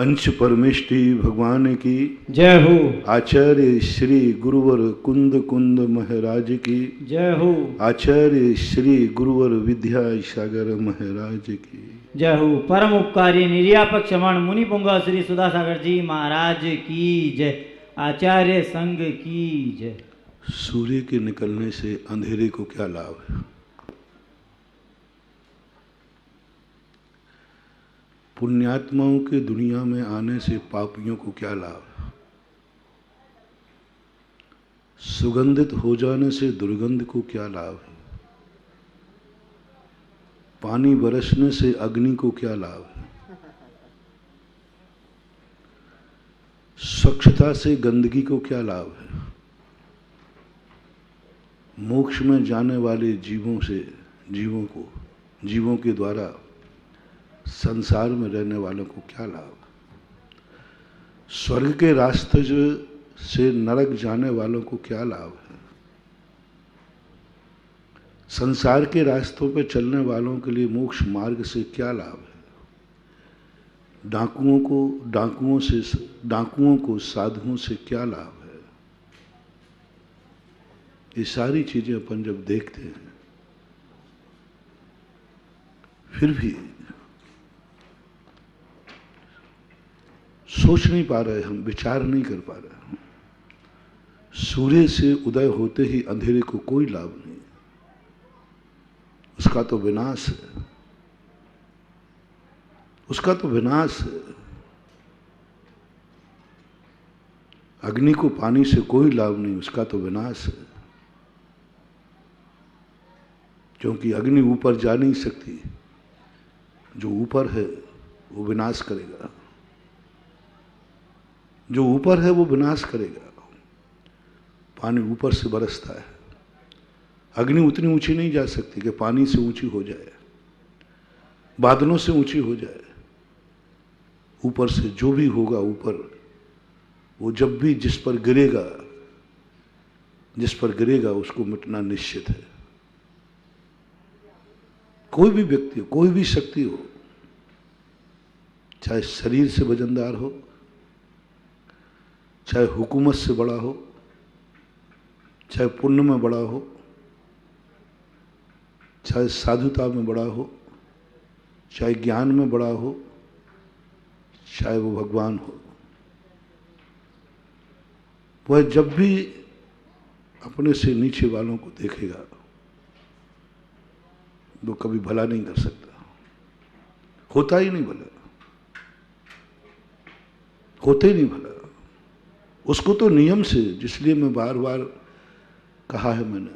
पंच परमेष्टि भगवान की जय हो। आचार्य श्री गुरुवर कुंद कुंद महाराज की जय हो। आचार्य श्री गुरुवर विद्या सागर महाराज की जय हो। परम उपकारी निर्यापक क्षमण मुनि पुंगा श्री सुधासागर जी महाराज की जय। आचार्य संघ की जय। सूर्य के निकलने से अंधेरे को क्या लाभ है? पुण्यात्माओं के दुनिया में आने से पापियों को क्या लाभ है? सुगंधित हो जाने से दुर्गंध को क्या लाभ है? पानी बरसने से अग्नि को क्या लाभ है? स्वच्छता से गंदगी को क्या लाभ है? मोक्ष में जाने वाले जीवों के द्वारा संसार में रहने वालों को क्या लाभ? स्वर्ग के रास्ते से नरक जाने वालों को क्या लाभ है? संसार के रास्तों पर चलने वालों के लिए मोक्ष मार्ग से क्या लाभ है? डाकुओं को साधुओं से क्या लाभ है? ये सारी चीजें अपन जब देखते हैं फिर भी सोच नहीं पा रहे, हम विचार नहीं कर पा रहे। सूर्य से उदय होते ही अंधेरे को कोई लाभ नहीं, उसका तो विनाश है, उसका तो विनाश है। अग्नि को पानी से कोई लाभ नहीं, उसका तो विनाश है, क्योंकि अग्नि ऊपर जा नहीं सकती, जो ऊपर है वो विनाश करेगा, जो ऊपर है वो विनाश करेगा। पानी ऊपर से बरसता है, अग्नि उतनी ऊंची नहीं जा सकती कि पानी से ऊंची हो जाए, बादलों से ऊंची हो जाए। ऊपर से जो भी होगा ऊपर, वो जब भी जिस पर गिरेगा उसको मिटना निश्चित है। कोई भी व्यक्ति हो, कोई भी शक्ति हो, चाहे शरीर से वजनदार हो, चाहे हुकूमत से बड़ा हो, चाहे पुण्य में बड़ा हो, चाहे साधुता में बड़ा हो, चाहे ज्ञान में बड़ा हो, चाहे वो भगवान हो, वह जब भी अपने से नीचे वालों को देखेगा वो कभी भला नहीं कर सकता, होता ही नहीं भला, होते ही नहीं भला। उसको तो नियम से, जिसलिए मैं बार बार कहा है मैंने,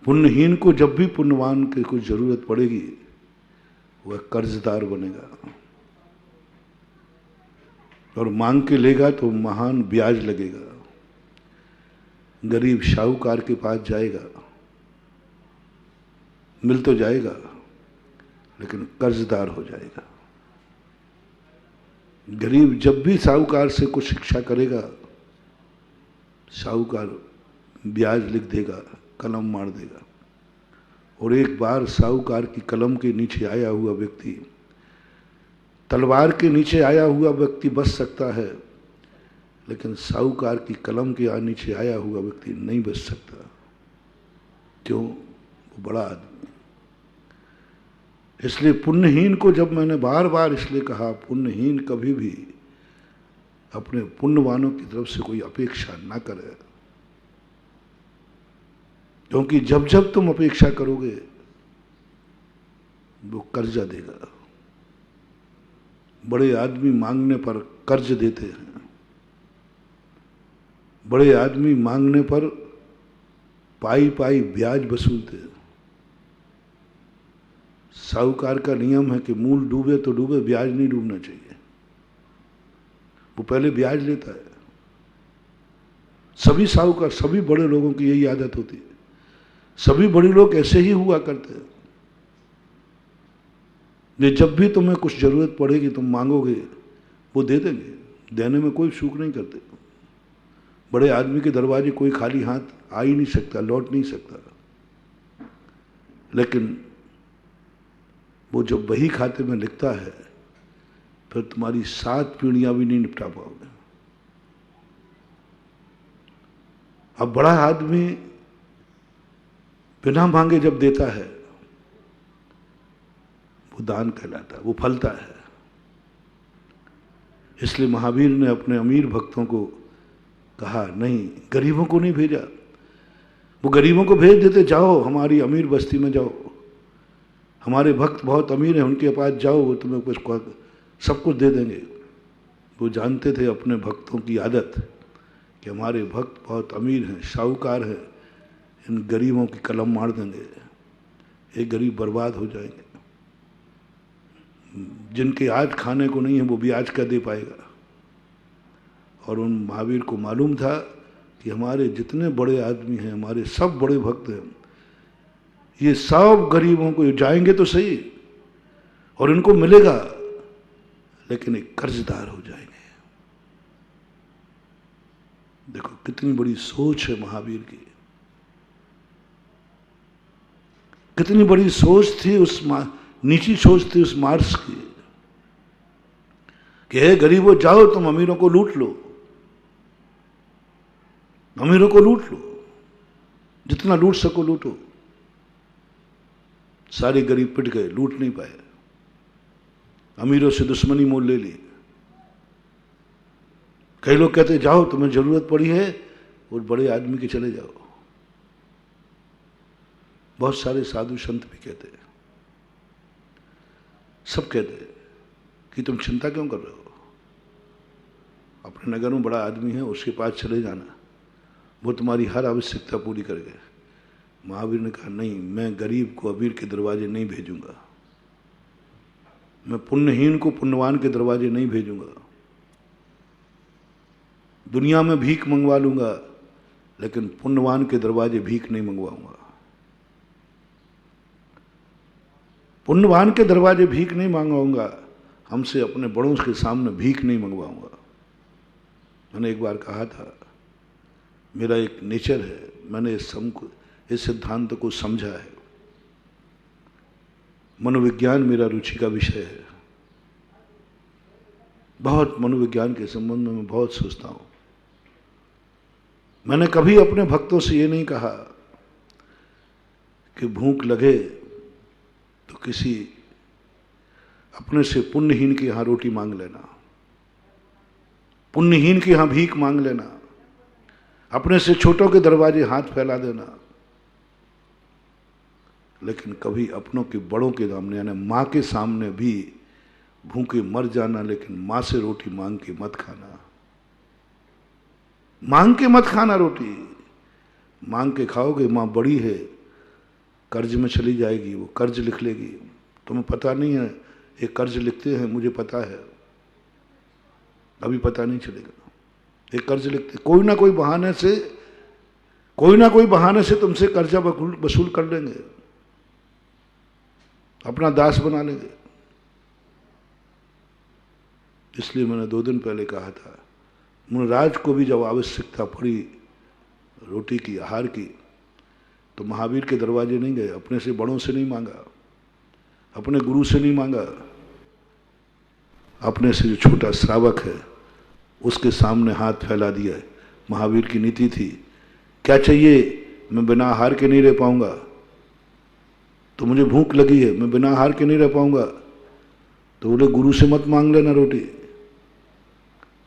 पुण्यहीन को जब भी पुण्यवान की कुछ जरूरत पड़ेगी वह कर्जदार बनेगा, और मांग के लेगा तो महान ब्याज लगेगा। गरीब शाहूकार के पास जाएगा, मिल तो जाएगा लेकिन कर्जदार हो जाएगा। गरीब जब भी साहूकार से कुछ शिक्षा करेगा, साहूकार ब्याज लिख देगा, कलम मार देगा, और एक बार साहूकार की कलम के नीचे आया हुआ व्यक्ति, तलवार के नीचे आया हुआ व्यक्ति बच सकता है, लेकिन साहूकार की कलम के नीचे आया हुआ व्यक्ति नहीं बच सकता। क्यों? वो बड़ा आदमी। इसलिए पुण्यहीन को, जब मैंने बार बार इसलिए कहा, पुण्यहीन कभी भी अपने पुण्यवानों की तरफ से कोई अपेक्षा ना करे, क्योंकि जब जब तुम अपेक्षा करोगे वो कर्जा देगा। बड़े आदमी मांगने पर कर्ज देते हैं, बड़े आदमी मांगने पर पाई पाई ब्याज वसूलते हैं। साहूकार का नियम है कि मूल डूबे तो डूबे, ब्याज नहीं डूबना चाहिए, वो पहले ब्याज लेता है। सभी साहूकार, सभी बड़े लोगों की यही आदत होती है, सभी बड़े लोग ऐसे ही हुआ करते हैं। ये जब भी तुम्हें कुछ जरूरत पड़ेगी तुम मांगोगे, वो दे देंगे, देने में कोई शूक नहीं करते। बड़े आदमी के दरवाजे कोई खाली हाथ आ ही नहीं सकता, लौट नहीं सकता, लेकिन वो जब बही खाते में लिखता है फिर तुम्हारी 7 पीढ़ियां भी नहीं निपटा पाओगे। अब बड़ा आदमी बिना मांगे जब देता है वो दान कहलाता है, वो फलता है। इसलिए महावीर ने अपने अमीर भक्तों को कहा, नहीं, गरीबों को नहीं भेजा। वो गरीबों को भेज देते, जाओ हमारी अमीर बस्ती में जाओ, हमारे भक्त बहुत अमीर हैं, उनके पास जाओ, वो तुम्हें कुछ सब कुछ दे देंगे। वो जानते थे अपने भक्तों की आदत कि हमारे भक्त बहुत अमीर हैं, साहूकार हैं, इन गरीबों की कलम मार देंगे, एक गरीब बर्बाद हो जाएंगे। जिनके आज खाने को नहीं है वो भी आज क्या दे पाएगा। और उन महावीर को मालूम था कि हमारे जितने बड़े आदमी हैं, हमारे सब बड़े भक्त हैं, ये सब गरीबों को जाएंगे तो सही और इनको मिलेगा, लेकिन एक कर्जदार हो जाएंगे। देखो कितनी बड़ी सोच है महावीर की, कितनी बड़ी सोच थी उस नीची सोच थी उस मार्क्स की कि हे गरीबों, जाओ तुम अमीरों को लूट लो, अमीरों को लूट लो, जितना लूट सको लूटो। सारे गरीब पिट गए, लूट नहीं पाए, अमीरों से दुश्मनी मोल ले ली। कई लोग कहते जाओ तुम्हें जरूरत पड़ी है और बड़े आदमी के चले जाओ। बहुत सारे साधु संत भी कहते हैं, सब कहते हैं कि तुम चिंता क्यों कर रहे हो, अपने नगर में बड़ा आदमी है, उसके पास चले जाना, वो तुम्हारी हर आवश्यकता पूरी करेगा। महावीर ने कहा, नहीं, मैं गरीब को अमीर के दरवाजे नहीं भेजूंगा, मैं पुण्यहीन को पुण्यवान के दरवाजे नहीं भेजूंगा। दुनिया में भीख मंगवा लूंगा, लेकिन पुण्यवान के दरवाजे भीख नहीं मंगवाऊंगा। पुण्यवान के दरवाजे भीख नहीं मांगवाऊंगा, हमसे अपने बड़ों के सामने भीख नहीं मंगवाऊंगा। मैंने एक बार कहा था, मेरा एक नेचर है, मैंने इस सिद्धांत को समझा है। मनोविज्ञान मेरा रुचि का विषय है, बहुत मनोविज्ञान के संबंध में मैं बहुत सोचता हूं। मैंने कभी अपने भक्तों से ये नहीं कहा कि भूख लगे तो किसी अपने से पुण्यहीन के यहां रोटी मांग लेना, पुण्यहीन के यहां भीख मांग लेना, अपने से छोटों के दरवाजे हाथ फैला देना। लेकिन कभी अपनों के बड़ों के सामने, यानी मां के सामने भी भूखे मर जाना, लेकिन मां से रोटी मांग के मत खाना। मांग के मत खाना रोटी, मांग के खाओगे मां बड़ी है, कर्ज में चली जाएगी, वो कर्ज लिख लेगी। तुम्हें पता नहीं है ये कर्ज लिखते हैं, मुझे पता है, अभी पता नहीं चलेगा। ये कर्ज लिखते, कोई ना कोई बहाने से तुमसे कर्जा वसूल कर लेंगे, अपना दास बना लेंगे। इसलिए मैंने 2 दिन पहले कहा था, मुनिराज को भी जब आवश्यकता पड़ी रोटी की, आहार की, तो महावीर के दरवाजे नहीं गए, अपने से बड़ों से नहीं मांगा, अपने गुरु से नहीं मांगा, अपने से जो छोटा श्रावक है उसके सामने हाथ फैला दिया। महावीर की नीति थी, क्या चाहिए, मैं बिना आहार के नहीं रह पाऊंगा, तो मुझे भूख लगी है, मैं बिना आहार के नहीं रह पाऊंगा, तो बोले गुरु से मत मांग लेना रोटी।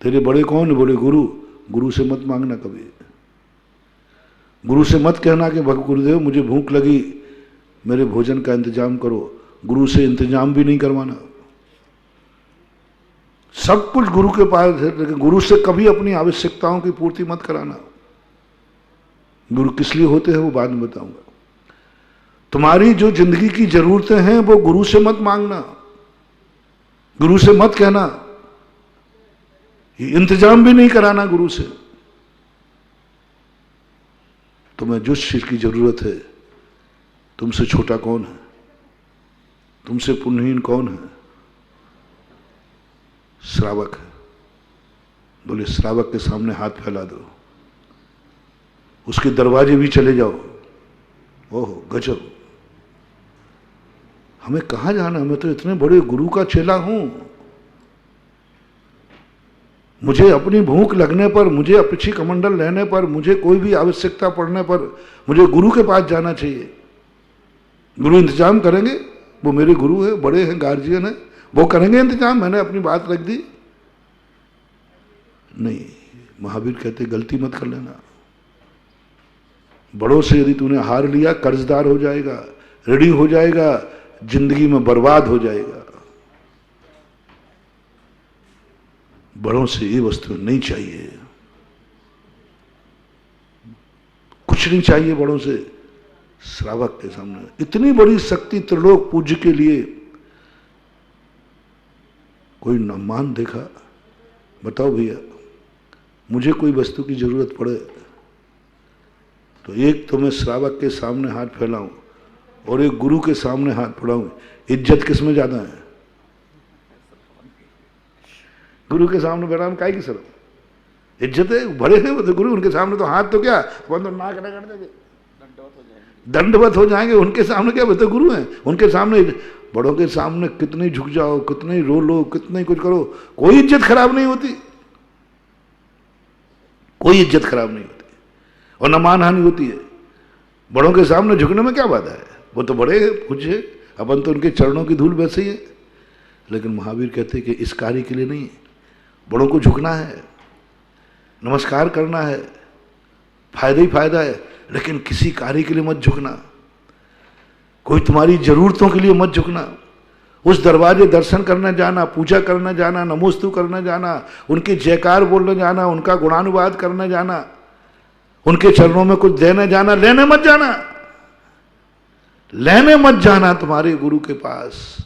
तेरे बड़े कौन है, बोले गुरु। गुरु से मत मांगना कभी, गुरु से मत कहना कि गुरुदेव मुझे भूख लगी, मेरे भोजन का इंतजाम करो। गुरु से इंतजाम भी नहीं करवाना, सब कुछ गुरु के पास है, लेकिन गुरु से कभी अपनी आवश्यकताओं की पूर्ति मत कराना। गुरु किस लिए होते हैं वो बाद में बताऊंगा। तुम्हारी जो जिंदगी की जरूरतें हैं वो गुरु से मत मांगना, गुरु से मत कहना, ये इंतजाम भी नहीं कराना गुरु से। तुम्हें जिस चीज की जरूरत है, तुमसे छोटा कौन है, तुमसे पुण्यहीन कौन है, श्रावक है। बोले श्रावक के सामने हाथ फैला दो, उसके दरवाजे भी चले जाओ। ओहो गजब, हमें कहाँ जाना, मैं तो इतने बड़े गुरु का चेला हूं, मुझे अपनी भूख लगने पर, मुझे अपची कमंडल लेने पर, मुझे कोई भी आवश्यकता पड़ने पर मुझे गुरु के पास जाना चाहिए। गुरु इंतजाम करेंगे, वो मेरे गुरु हैं, बड़े हैं, गार्जियन हैं, वो करेंगे इंतजाम, मैंने अपनी बात रख दी। नहीं, महावीर कहते गलती मत कर लेना। बड़ों से यदि तूने हार लिया, कर्जदार हो जाएगा, ऋणी हो जाएगा, जिंदगी में बर्बाद हो जाएगा। बड़ों से ये वस्तु नहीं चाहिए, कुछ नहीं चाहिए बड़ों से। श्रावक के सामने इतनी बड़ी शक्ति त्रिलोक पूज्य के लिए कोई सम्मान देखा? बताओ भैया, मुझे कोई वस्तु की जरूरत पड़े तो एक तो मैं श्रावक के सामने हाथ फैलाऊं और एक गुरु के सामने हाथ फैलाऊं, इज्जत किसमें ज्यादा है? गुरु के सामने बैठा काय की सर इज्जत है, बड़े हैं वो तो गुरु, उनके सामने तो हाथ तो क्या अपन तो नाक रगड़ देंगे, दंडवत हो जाएंगे। उनके सामने क्या, वो तो गुरु हैं, उनके सामने, बड़ों के सामने कितने झुक जाओ, कितने रो लो, कितने कुछ करो, कोई इज्जत खराब नहीं होती, कोई इज्जत खराब नहीं होती और न मानहानि होती है। बड़ों के सामने झुकने में क्या बात है, वो तो बड़े हैं, पूज्य है, अपन तो उनके चरणों की धूल वैसे ही है। लेकिन महावीर कहते हैं कि इस कार्य के लिए नहीं, बड़ों को झुकना है, नमस्कार करना है, फायदा ही फायदा है, लेकिन किसी कार्य के लिए मत झुकना, कोई तुम्हारी जरूरतों के लिए मत झुकना। उस दरवाजे दर्शन करने जाना, पूजा करने जाना, नमोस्तु करने जाना, उनके जयकार बोलने जाना, उनका गुणानुवाद करने जाना, उनके चरणों में कुछ देने जाना, लेने मत जाना, लेने मत जाना, तुम्हारे गुरु के पास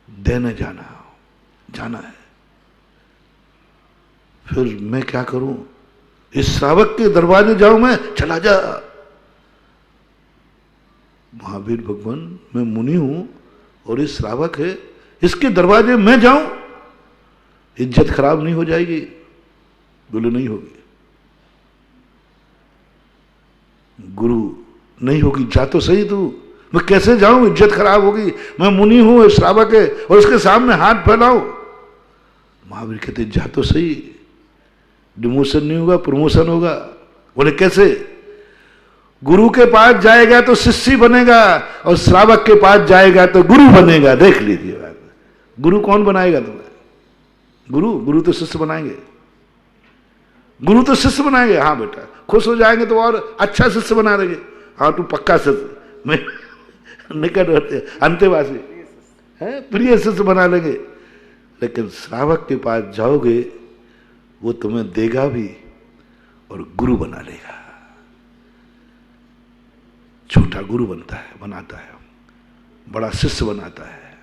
देने जाना है। फिर मैं क्या करूं? इस श्रावक के दरवाजे जाऊं मैं? चला जा। महावीर भगवान, मैं मुनि हूं और इस श्रावक है, इसके दरवाजे मैं जाऊं, इज्जत खराब नहीं हो जाएगी? बोले नहीं होगी। गुरु नहीं होगी, जा तो सही तू। मैं कैसे जाऊं, इज्जत खराब होगी, मैं मुनि हूं, श्रावक है और उसके सामने हाथ फैलाऊं। महावीर कहते जा तो सही, डिमोशन नहीं होगा, प्रमोशन होगा। बोले कैसे? गुरु के पास जाएगा तो शिष्य बनेगा और श्रावक के पास जाएगा तो गुरु बनेगा। देख लीजिए बात, गुरु कौन बनाएगा तुम्हें? गुरु तो शिष्य बनाएंगे, गुरु तो शिष्य बनाएंगे। हाँ बेटा, खुश हो जाएंगे तो और अच्छा शिष्य बना देंगे। हाँ तू पक्का शिष्य, मैं निकटवर्ती अंत्यवासी है, प्रिय शिष्य बना लेंगे। लेकिन श्रावक के पास जाओगे, वो तुम्हें देगा भी और गुरु बना लेगा। छोटा गुरु बनाता है, बड़ा शिष्य बनाता है।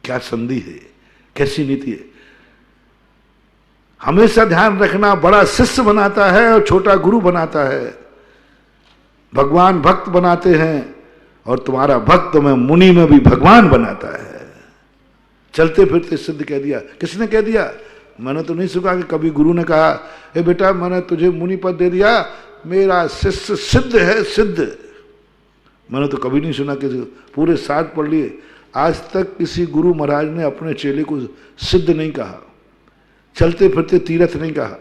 क्या संधि है, कैसी नीति है? हमेशा ध्यान रखना, बड़ा शिष्य बनाता है और छोटा गुरु बनाता है। भगवान भक्त बनाते हैं और तुम्हारा भक्त में मुनि में भी भगवान बनाता है। चलते फिरते सिद्ध कह दिया। किसने कह दिया? मैंने तो नहीं सुना कि कभी गुरु ने कहा ए बेटा मैंने तुझे मुनि पद दे दिया, मेरा शिष्य सिद्ध है, सिद्ध। मैंने तो कभी नहीं सुना किसी, पूरे 7 पढ़ लिए, आज तक किसी गुरु महाराज ने अपने चेले को सिद्ध नहीं कहा, चलते फिरते तीर्थ नहीं कहा,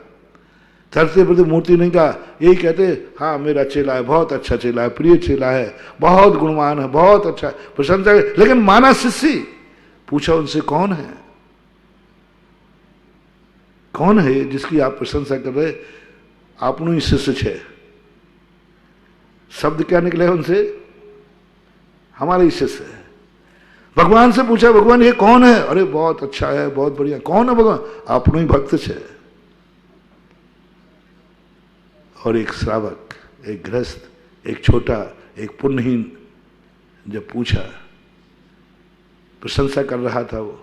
चलते फिरते मूर्ति नहीं कहा। यही कहते हाँ मेरा चेला है, बहुत अच्छा चेला है, प्रिय चेला है, बहुत गुणवान है, बहुत अच्छा है, प्रशंसा है। लेकिन माना शिष्य, पूछा उनसे कौन है, कौन है जिसकी आप प्रशंसा कर रहे? आपनु ही शिष्य है। शब्द क्या निकले उनसे? हमारे ही शिष्य है। भगवान से पूछा, भगवान ये कौन है? अरे बहुत अच्छा है, बहुत बढ़िया। कौन है भगवान? आपनु ही भक्त है। और एक श्रावक, एक गृहस्थ, एक छोटा, एक पुण्यहीन जब पूछा, प्रशंसा कर रहा था वो,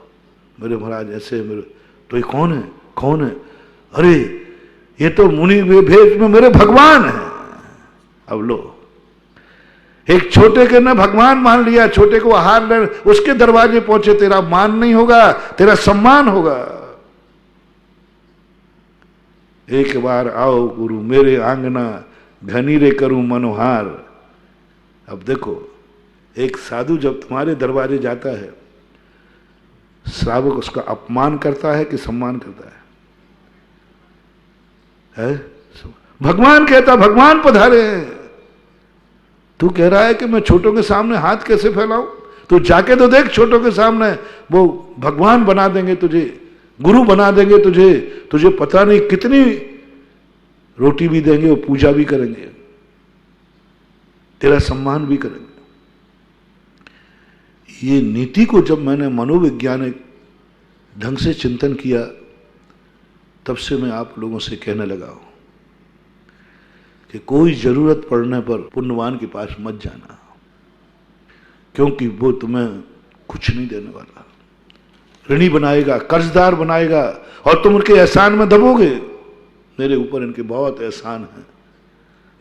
मेरे महाराज ऐसे, मेरे तो ये कौन है, कौन है? अरे ये तो मुनि भेष में मेरे भगवान है। अब लो, एक छोटे के ने भगवान मान लिया, छोटे को हार ले, उसके दरवाजे पहुंचे, तेरा मान नहीं होगा, तेरा सम्मान होगा। एक बार आओ गुरु मेरे आंगना, घनीरे करूं मनोहार। अब देखो, एक साधु जब तुम्हारे दरवाजे जाता है, श्रावक उसका अपमान करता है कि सम्मान करता है? भगवान कहता भगवान पधारे हैं। तू कह रहा है कि मैं छोटों के सामने हाथ कैसे फैलाऊं? तो जाके तो देख छोटों के सामने, वो भगवान बना देंगे तुझे, गुरु बना देंगे तुझे, तुझे पता नहीं कितनी रोटी भी देंगे और पूजा भी करेंगे, तेरा सम्मान भी करेंगे। ये नीति को जब मैंने मनोवैज्ञानिक ढंग से चिंतन किया, तब से मैं आप लोगों से कहने लगा हूं कि कोई जरूरत पड़ने पर पुण्यवान के पास मत जाना, क्योंकि वो तुम्हें कुछ नहीं देने वाला, ऋणी बनाएगा, कर्जदार बनाएगा, और तुम उनके एहसान में दबोगे। मेरे ऊपर इनके बहुत एहसान हैं,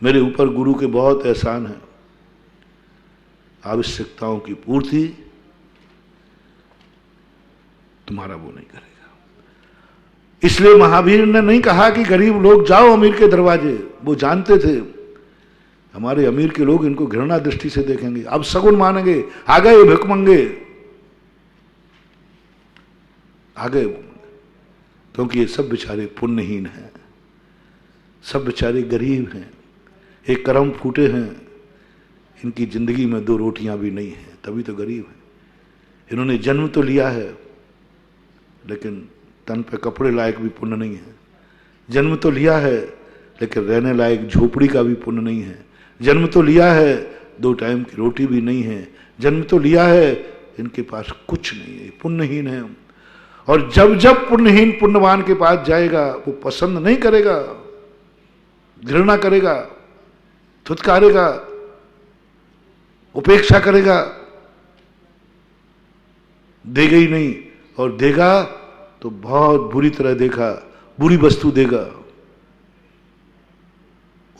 मेरे ऊपर गुरु के बहुत एहसान हैं। आवश्यकताओं की पूर्ति तुम्हारा वो नहीं करेगा। इसलिए महावीर ने नहीं कहा कि गरीब लोग जाओ अमीर के दरवाजे। वो जानते थे हमारे अमीर के लोग इनको घृणा दृष्टि से देखेंगे, अब सगुन मानेंगे, आ गए भिखमंगे, आ गए, क्योंकि ये सब बेचारे पुण्यहीन हैं, सब बेचारे गरीब हैं, एक कर्म फूटे हैं, इनकी जिंदगी में 2 रोटियां भी नहीं है, तभी तो गरीब हैं। इन्होंने जन्म तो लिया है, लेकिन तन पे कपड़े लायक भी पुण्य नहीं है। जन्म तो लिया है, लेकिन रहने लायक झोपड़ी का भी पुण्य नहीं है। जन्म तो लिया है, 2 टाइम की रोटी भी नहीं है। जन्म तो लिया है, इनके पास कुछ नहीं है, पुण्यहीन है। और जब जब पुण्यहीन पुण्यवान के पास जाएगा, वो पसंद नहीं करेगा, घृणा करेगा, थुतकारेगा, उपेक्षा करेगा, देगा ही नहीं, और देगा तो बहुत बुरी तरह देखा, बुरी वस्तु देगा,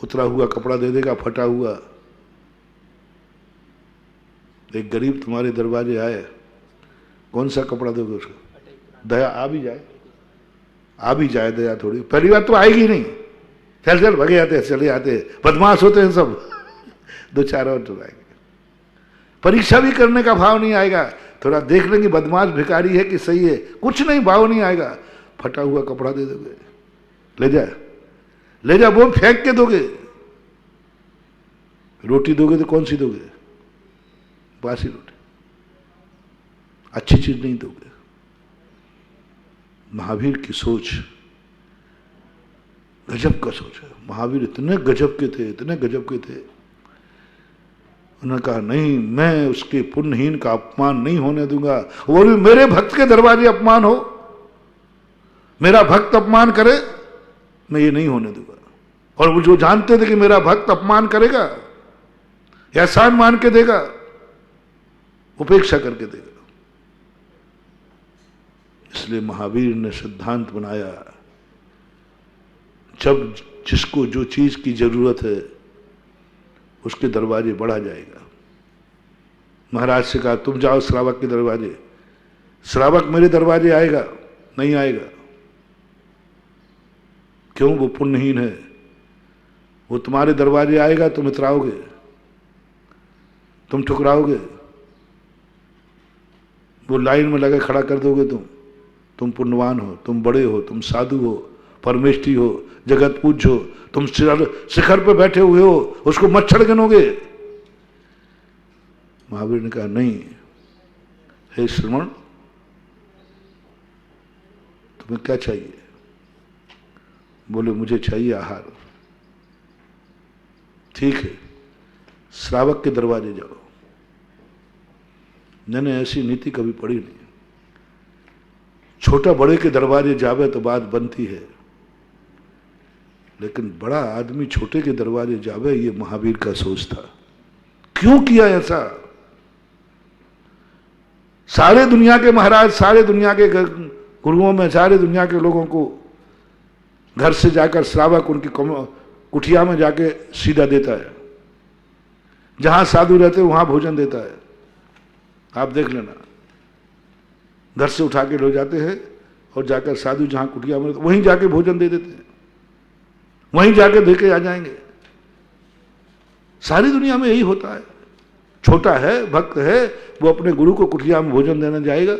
उतरा हुआ कपड़ा दे देगा, फटा हुआ। एक गरीब तुम्हारे दरवाजे आए, कौन सा कपड़ा दोगे उसको? दया आ भी जाए, आ भी जाए दया थोड़ी, पहली बात तो आएगी नहीं, चल चल भगे आते हैं, चले आते हैं, बदमाश होते हैं सब 2-4 और तो आएंगे। परीक्षा भी करने का भाव नहीं आएगा, थोड़ा देख लेंगे बदमाश भिखारी है कि सही है, कुछ नहीं, भाव नहीं आएगा। फटा हुआ कपड़ा दे दोगे, ले जा ले जा, वो फेंक के दोगे। रोटी दोगे तो कौन सी दोगे? बासी रोटी, अच्छी चीज नहीं दोगे। महावीर की सोच गजब का सोच है। महावीर इतने गजब के थे, इतने गजब के थे। उन्होंने कहा नहीं, मैं उसके पुण्यहीन का अपमान नहीं होने दूंगा, वो भी मेरे भक्त के दरवाजे अपमान हो, मेरा भक्त अपमान करे, मैं ये नहीं होने दूंगा। और वो जो जानते थे कि मेरा भक्त अपमान करेगा, एहसान मान के देगा, उपेक्षा करके देगा, इसलिए महावीर ने सिद्धांत बनाया, जब जिसको जो चीज की जरूरत है उसके दरवाजे बढ़ा जाएगा। महाराज से कहा तुम जाओ श्रावक के दरवाजे, श्रावक मेरे दरवाजे आएगा? नहीं आएगा। क्यों? वो पुण्यहीन है। वो तुम्हारे दरवाजे आएगा, तुम इतराओगे, तुम ठुकराओगे, वो लाइन में लगे खड़ा कर दोगे। तुम पुण्यवान हो, तुम बड़े हो, तुम साधु हो, परमेष्ठी हो, जगत पूज्य हो, तुम शिखर पे बैठे हुए हो, उसको मच्छर गिनोगे। महावीर ने कहा नहीं, हे श्रमण, तुम्हें क्या चाहिए? बोले मुझे चाहिए आहार। ठीक है, श्रावक के दरवाजे जाओ। मैंने ऐसी नीति कभी पढ़ी नहीं। छोटा बड़े के दरवाजे जावे तो बात बनती है, लेकिन बड़ा आदमी छोटे के दरवाजे जावे, ये महावीर का सोच था। क्यों किया ऐसा? सारे दुनिया के महाराज, सारे दुनिया के गुरुओं में, सारे दुनिया के लोगों को घर से जाकर श्रावक उनकी कुटिया में जाके सीधा देता है। जहां साधु रहते वहां भोजन देता है। आप देख लेना, घर से उठा के ले जाते हैं और जाकर साधु जहां कुटिया में वहीं जाके भोजन दे देते हैं, वहीं जाके देके आ जाएंगे। सारी दुनिया में यही होता है। छोटा है, भक्त है, वो अपने गुरु को कुटिया में भोजन देने जाएगा,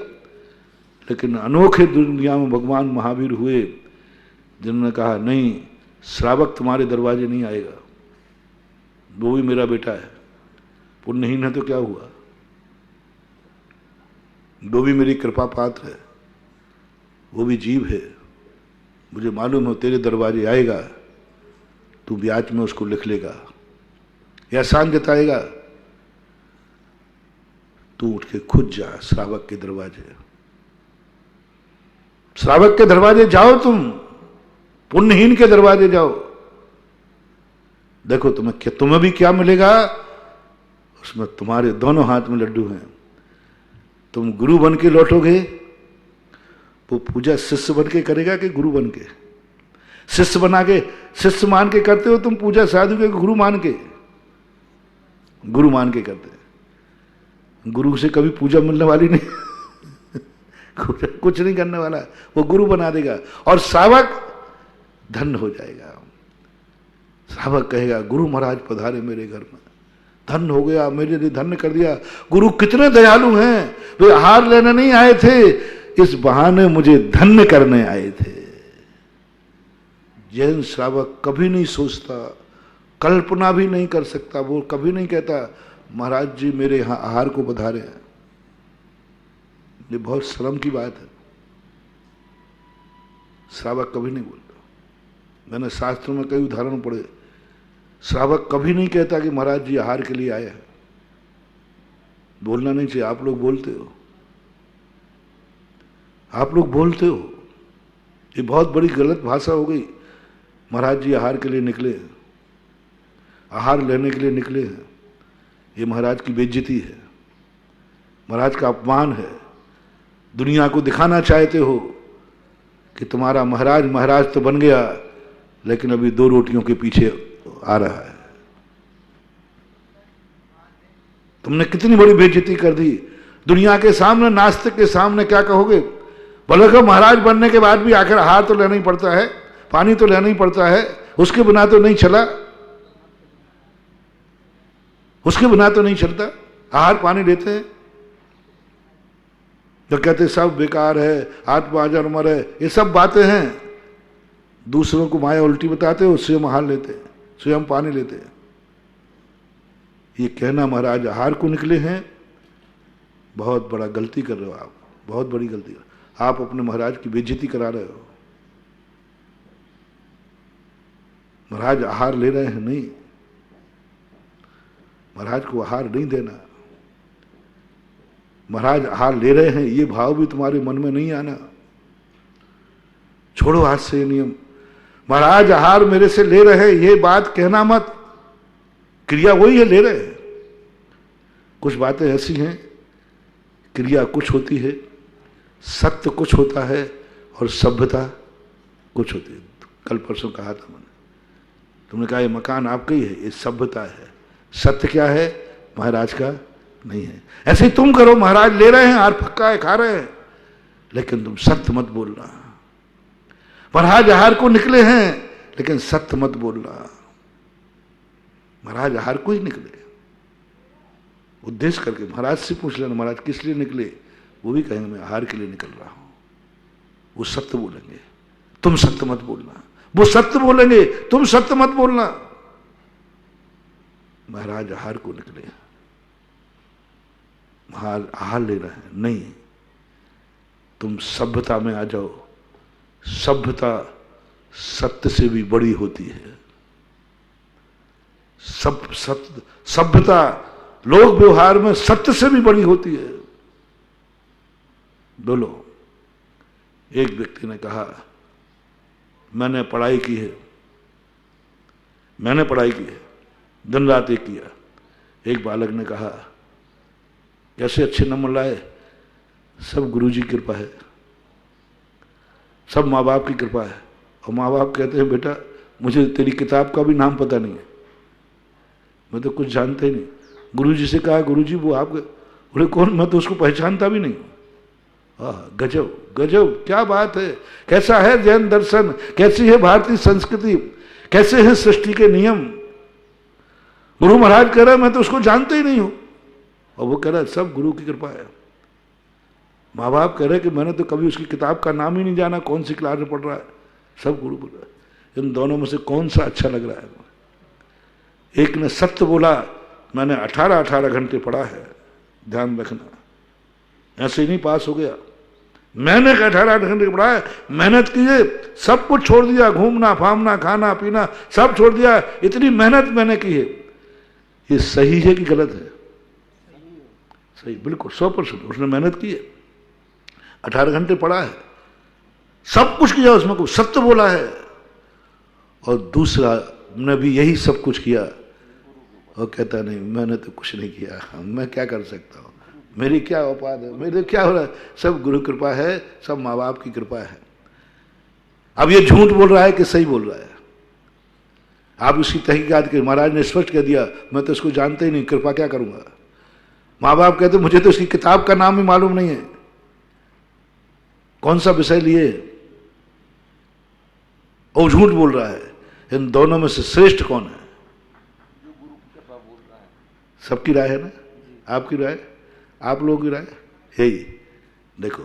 लेकिन अनोखे दुनिया में भगवान महावीर हुए जिन्होंने कहा नहीं, श्रावक तुम्हारे दरवाजे नहीं आएगा, वो भी मेरा बेटा है, पुण्यहीन है तो क्या हुआ, वो भी मेरी कृपा पात्र है, वो भी जीव है, मुझे मालूम है तेरे दरवाजे आएगा, तू ब्याज में उसको लिख लेगा, एहसान जताएगा, तू उठ के खुद जा श्रावक के दरवाजे, श्रावक के दरवाजे जाओ, तुम पुण्यहीन के दरवाजे जाओ, देखो तुम्हें भी क्या मिलेगा, उसमें तुम्हारे दोनों हाथ में लड्डू हैं। तुम गुरु बन के लौटोगे, वो पूजा शिष्य बन के करेगा कि गुरु बन के? शिष्य बना के, शिष्य मान के करते हो तुम पूजा साधु के, गुरु मान के? गुरु मान के करते हैं। गुरु से कभी पूजा मिलने वाली नहीं कुछ नहीं करने वाला, वो गुरु बना देगा। और श्रावक धन्य हो जाएगा। श्रावक कहेगा गुरु महाराज पधारे मेरे घर में, धन्य हो गया, मेरे लिए धन्य कर दिया। गुरु कितने दयालु हैं, वे आहार लेने नहीं आए थे, इस बहाने मुझे धन्य करने आए थे। जैन श्रावक कभी नहीं सोचता, कल्पना भी नहीं कर सकता, वो कभी नहीं कहता महाराज जी मेरे यहाँ आहार को पधारे हैं। ये बहुत शर्म की बात है, श्रावक कभी नहीं बोलता। मैंने शास्त्रों में कई उदाहरण पढ़े, श्रावक कभी नहीं कहता कि महाराज जी आहार के लिए आए हैं। बोलना नहीं चाहिए, आप लोग बोलते हो, आप लोग बोलते हो, ये बहुत बड़ी गलत भाषा हो गई। महाराज जी आहार के लिए निकले, आहार लेने के लिए निकले हैं, ये महाराज की बेइज्जती है, महाराज का अपमान है। दुनिया को दिखाना चाहते हो कि तुम्हारा महाराज महाराज तो बन गया, लेकिन अभी 2 रोटियों के पीछे आ रहा है। तुमने कितनी बड़ी बेइज्जती कर दी दुनिया के सामने, नास्तिक के सामने क्या कहोगे? बोले कि महाराज बनने के बाद भी आखिर आहार तो लेना ही पड़ता है, पानी तो लेना ही पड़ता है, उसके बिना तो नहीं चला, उसके बिना तो नहीं चलता, आहार पानी लेते हैं। तो कहते सब बेकार है, आत्मा अजर अमर है, ये सब बातें हैं। दूसरों को माया उल्टी बताते हो, स्वयं आहार लेते हैं, स्वयं पानी लेते हैं। ये कहना महाराज आहार को निकले हैं, बहुत बड़ा गलती कर रहे हो आप, बहुत बड़ी गलती। आप अपने महाराज की बेइज्जती करा रहे हो। महाराज आहार ले रहे हैं, नहीं, महाराज को आहार नहीं देना। महाराज आहार ले रहे हैं, ये भाव भी तुम्हारे मन में नहीं आना। छोड़ो हाथ से ये नियम। महाराज आहार मेरे से ले रहे हैं, ये बात कहना मत, क्रिया वही है, ले रहे हैं। कुछ बातें ऐसी हैं, क्रिया कुछ होती है, सत्य कुछ होता है, और सभ्यता कुछ होती है। कल परसों कहा था मैंने, तुमने कहा ये मकान आपका ही है, ये सभ्यता है, सत्य क्या है? महाराज का नहीं है। ऐसे ही तुम करो, महाराज ले रहे हैं, आहार पक्का है, खा रहे हैं, लेकिन तुम सत्य मत बोलना। महाराज आहार को निकले हैं, लेकिन सत्य मत बोलना। महाराज आहार को ही निकले, उद्देश्य करके महाराज से पूछ लेना महाराज किस लिए निकले, वो भी कहेंगे मैं आहार के लिए निकल रहा हूं। वो सत्य बोलेंगे, तुम सत्य मत बोलना। वो सत्य बोलेंगे, तुम सत्य मत बोलना। महाराज आहार को निकले, आहार ले रहे हैं, नहीं, तुम सभ्यता में आ जाओ। सभ्यता सत्य से भी बड़ी होती है। सभ्यता लोक व्यवहार में सत्य से भी बड़ी होती है। बोलो, एक व्यक्ति ने कहा मैंने पढ़ाई की है, मैंने पढ़ाई की है, दिन रात एक किया। एक बालक ने कहा कैसे अच्छे नंबर लाए? सब गुरु जी की कृपा है, सब माँ बाप की कृपा है। और माँ बाप कहते हैं बेटा मुझे तेरी किताब का भी नाम पता नहीं है, मैं तो कुछ जानता ही नहीं। गुरु जी से कहा गुरु जी वो आप, बोले कौन? मैं तो उसको पहचानता भी नहीं। गजब गजब, क्या बात है! कैसा है जैन दर्शन, कैसी है भारतीय संस्कृति, कैसे हैं सृष्टि के नियम। गुरु महाराज कह रहे मैं तो उसको जानता ही नहीं हूं, और वो कह रहा सब गुरु की कृपा है। माँ बाप कह रहे कि मैंने तो कभी उसकी किताब का नाम ही नहीं जाना, कौन सी क्लास में पढ़ रहा है। सब गुरु बोल रहा है। इन दोनों में से कौन सा अच्छा लग रहा है? एक ने सत्य बोला, मैंने 18 घंटे पढ़ा है, ध्यान रखना, ऐसे ही नहीं पास हो गया। मैंने 18 घंटे पढ़ा है, मेहनत की है, सब कुछ छोड़ दिया, घूमना फामना खाना पीना सब छोड़ दिया, इतनी मेहनत मैंने की है। ये सही है कि गलत है? सही, बिल्कुल 100%। उसने मेहनत की है, 18 घंटे पढ़ा है, सब कुछ किया, उसमें को सत्य बोला है। और दूसरा ने भी यही सब कुछ किया और कहता नहीं मैंने तो कुछ नहीं किया, मैं क्या कर सकता हूं, मेरी क्या औकात है, मेरे क्या हो रहा है। सब गुरु कृपा है, सब माँ बाप की कृपा है। अब ये झूठ बोल रहा है कि सही बोल रहा है? आप उसकी तहकीकात के, महाराज ने स्पष्ट कह दिया मैं तो इसको जानते ही नहीं, कृपा क्या करूंगा। माँ बाप कहते मुझे तो इसकी किताब का नाम ही मालूम नहीं है, कौन सा विषय लिए, और झूठ बोल रहा है। इन दोनों में से श्रेष्ठ कौन है? सबकी राय है ना, आपकी राय, आप लोगों की राय यही। देखो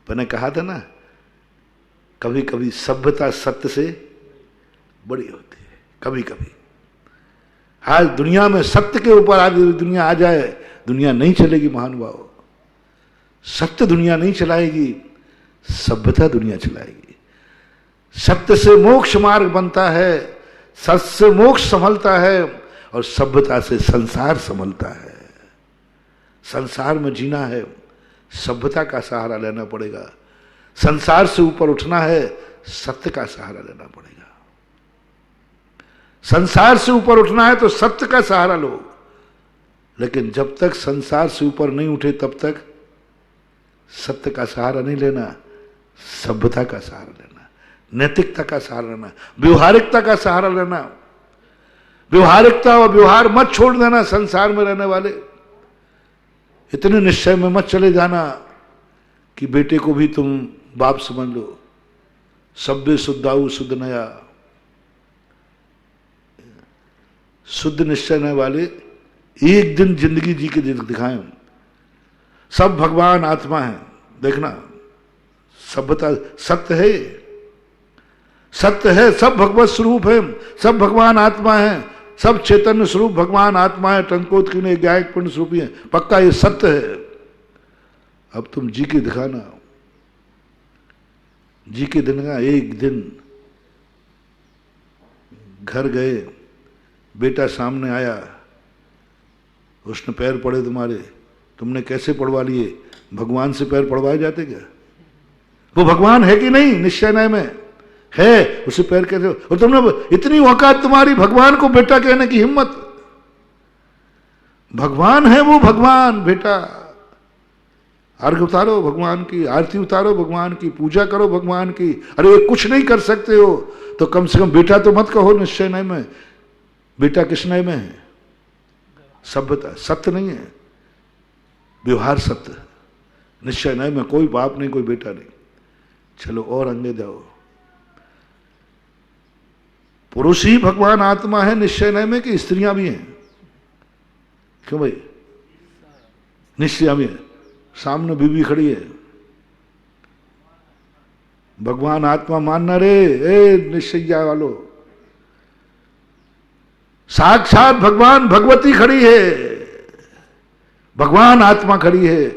मैंने कहा था ना, कभी कभी सभ्यता सत्य से बड़ी होती है, कभी कभी। आज दुनिया में सत्य के ऊपर आज दुनिया आ जाए, दुनिया नहीं चलेगी महानुभाव। सत्य दुनिया नहीं चलाएगी, सभ्यता दुनिया चलाएगी। सत्य से मोक्ष मार्ग बनता है, सत्य से मोक्ष संभलता है, और सभ्यता से संसार संभलता है। संसार में जीना है, सभ्यता का सहारा लेना पड़ेगा। संसार से ऊपर उठना है, सत्य का सहारा लेना पड़ेगा। संसार से ऊपर उठना है तो सत्य का सहारा लो, लेकिन जब तक संसार से ऊपर नहीं उठे तब तक सत्य का सहारा नहीं लेना, सभ्यता का सहारा लेना, नैतिकता का सहारा लेना, व्यवहारिकता का सहारा लेना। व्यवहारिकता और व्यवहार मत छोड़ देना। संसार में रहने वाले इतने निश्चय में मत चले जाना कि बेटे को भी तुम बाप समझ लो। सभ्य शुद्धाऊ शुद्ध नया, शुद्ध निश्चय न वाले एक दिन जिंदगी जी के दिखाएं। सब भगवान आत्मा है, देखना सभ्यता सत्य है, सत्य है, सब भगवत स्वरूप है, सब भगवान आत्मा है, सब चैतन्य स्वरूप भगवान आत्मा है, टंकोत्की ने ज्ञायक पुण्य स्वरूपी है, पक्का ये सत्य है। अब तुम जी के दिखाना, जी के दिन का एक दिन घर गए, बेटा सामने आया, उसने पैर पड़े तुम्हारे, तुमने कैसे पड़वा लिए? भगवान से पैर पड़वाए जाते क्या? वो भगवान है कि नहीं? निश्चय नय में है, उसे पैर कैसे? और तुमने इतनी औकात तुम्हारी भगवान को बेटा कहने की हिम्मत। भगवान है वो भगवान, बेटा अर्घ उतारो भगवान की, आरती उतारो भगवान की, पूजा करो भगवान की। अरे कुछ नहीं कर सकते हो तो कम से कम बेटा तो मत कहो निश्चय नय में। बेटा किस नय में है? सभ्यता, सत्य नहीं है, व्यवहार सत्य। निश्चय नय में कोई बाप नहीं, कोई बेटा नहीं। चलो और अंगे जाओ। पुरुष ही भगवान आत्मा है निश्चय नय में कि स्त्रियां भी हैं? क्यों भाई? निश्चय में सामने बीबी खड़ी है, भगवान आत्मा मानना रे, ए निश्चय वालो, साक्षात भगवान भगवती खड़ी है, भगवान आत्मा खड़ी है।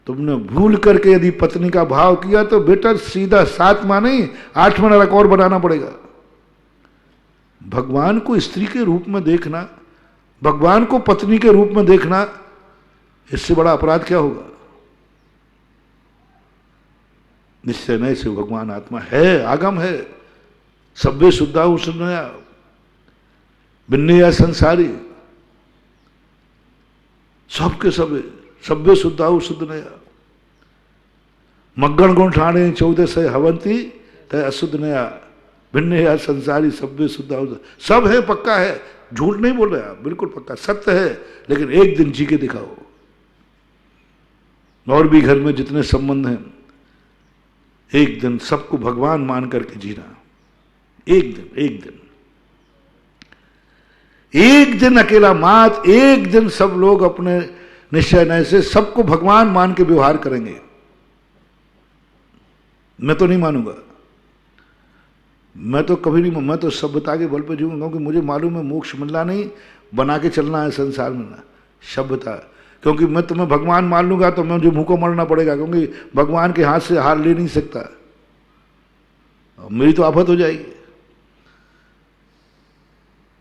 तुमने भूल करके यदि पत्नी का भाव किया तो बेटा सीधा 7वां नहीं 8वां नरक और बनाना पड़ेगा। भगवान को स्त्री के रूप में देखना, भगवान को पत्नी के रूप में देखना, इससे बड़ा अपराध क्या होगा? निश्चय नहीं से भगवान आत्मा है, आगम है। सभ्य शुद्धाऊ शुद्धया भिन्नया संसारी, सबके सब सभ्य शुद्धाऊ शुद्ध नया। मग्गण गुण ठाणे 14 से हवंती तय अशुद्ध नया, भिन्न या संसारी सभ्य शुद्धाऊ, सब है, पक्का है, झूठ नहीं बोल रहे आप, बिल्कुल पक्का सत्य है। लेकिन एक दिन जी के दिखाओ। और भी घर में जितने संबंध हैं, एक दिन सबको भगवान मान करके जीना। एक दिन, एक दिन, एक दिन अकेला मात, एक दिन सब लोग अपने निश्चय न से सबको भगवान मान के व्यवहार करेंगे। मैं तो नहीं मानूंगा, मैं तो कभी नहीं, मैं तो सभ्यता के बल पे जीऊंगा, क्योंकि मुझे मालूम है मोक्ष मिलना नहीं, बना के चलना है संसार में ना सभ्यता। क्योंकि मैं तुम्हें भगवान मान लूंगा तो मुझे मुंह को मरना पड़ेगा, क्योंकि भगवान के हाथ से हार ले नहीं सकता, मेरी तो आफत हो जाएगी।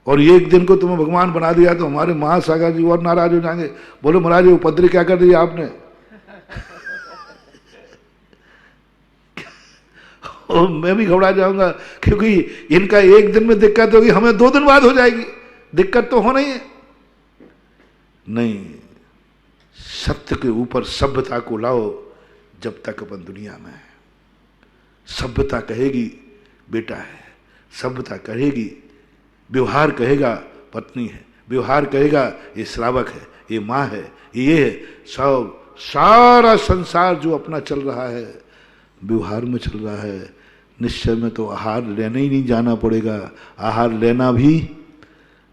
और एक दिन को तुम्हें भगवान बना दिया तो हमारे महासागर जी और नाराज हो जाएंगे, बोलो महाराज ये उपद्रव क्या कर दिया आपने। और मैं भी घबरा जाऊंगा, क्योंकि इनका एक दिन में दिक्कत होगी, हमें 2 दिन बाद हो जाएगी। दिक्कत तो होना ही है। नहीं, सत्य के ऊपर सभ्यता को लाओ जब तक अपन दुनिया में है। सभ्यता कहेगी बेटा है, सभ्यता कहेगी, व्यवहार कहेगा पत्नी है, व्यवहार कहेगा ये श्रावक है, ये माँ है, ये है। सब सारा संसार जो अपना चल रहा है व्यवहार में चल रहा है। निश्चय में तो आहार लेने ही नहीं जाना पड़ेगा, आहार लेना भी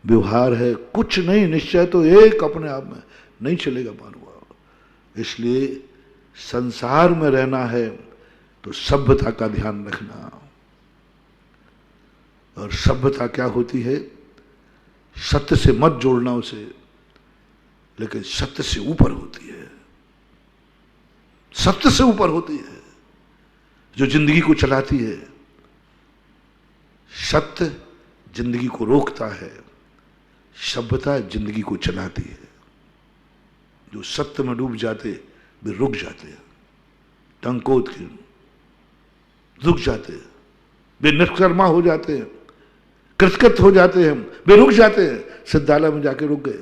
व्यवहार है। कुछ नहीं, निश्चय तो एक अपने आप में नहीं चलेगा मानव। इसलिए संसार में रहना है तो सभ्यता का ध्यान रखना। और सभ्यता क्या होती है? सत्य से मत जोड़ना उसे, लेकिन सत्य से ऊपर होती है, सत्य से ऊपर होती है, जो जिंदगी को चलाती है। सत्य जिंदगी को रोकता है, सभ्यता जिंदगी को चलाती है। जो सत्य में डूब जाते वे रुक जाते हैं, टंकोत के रुक जाते हैं, वे निष्कर्मा हो जाते हैं, कृतकृत हो जाते हैं, वे रुक जाते हैं, सिद्धालय में जाके रुक गए।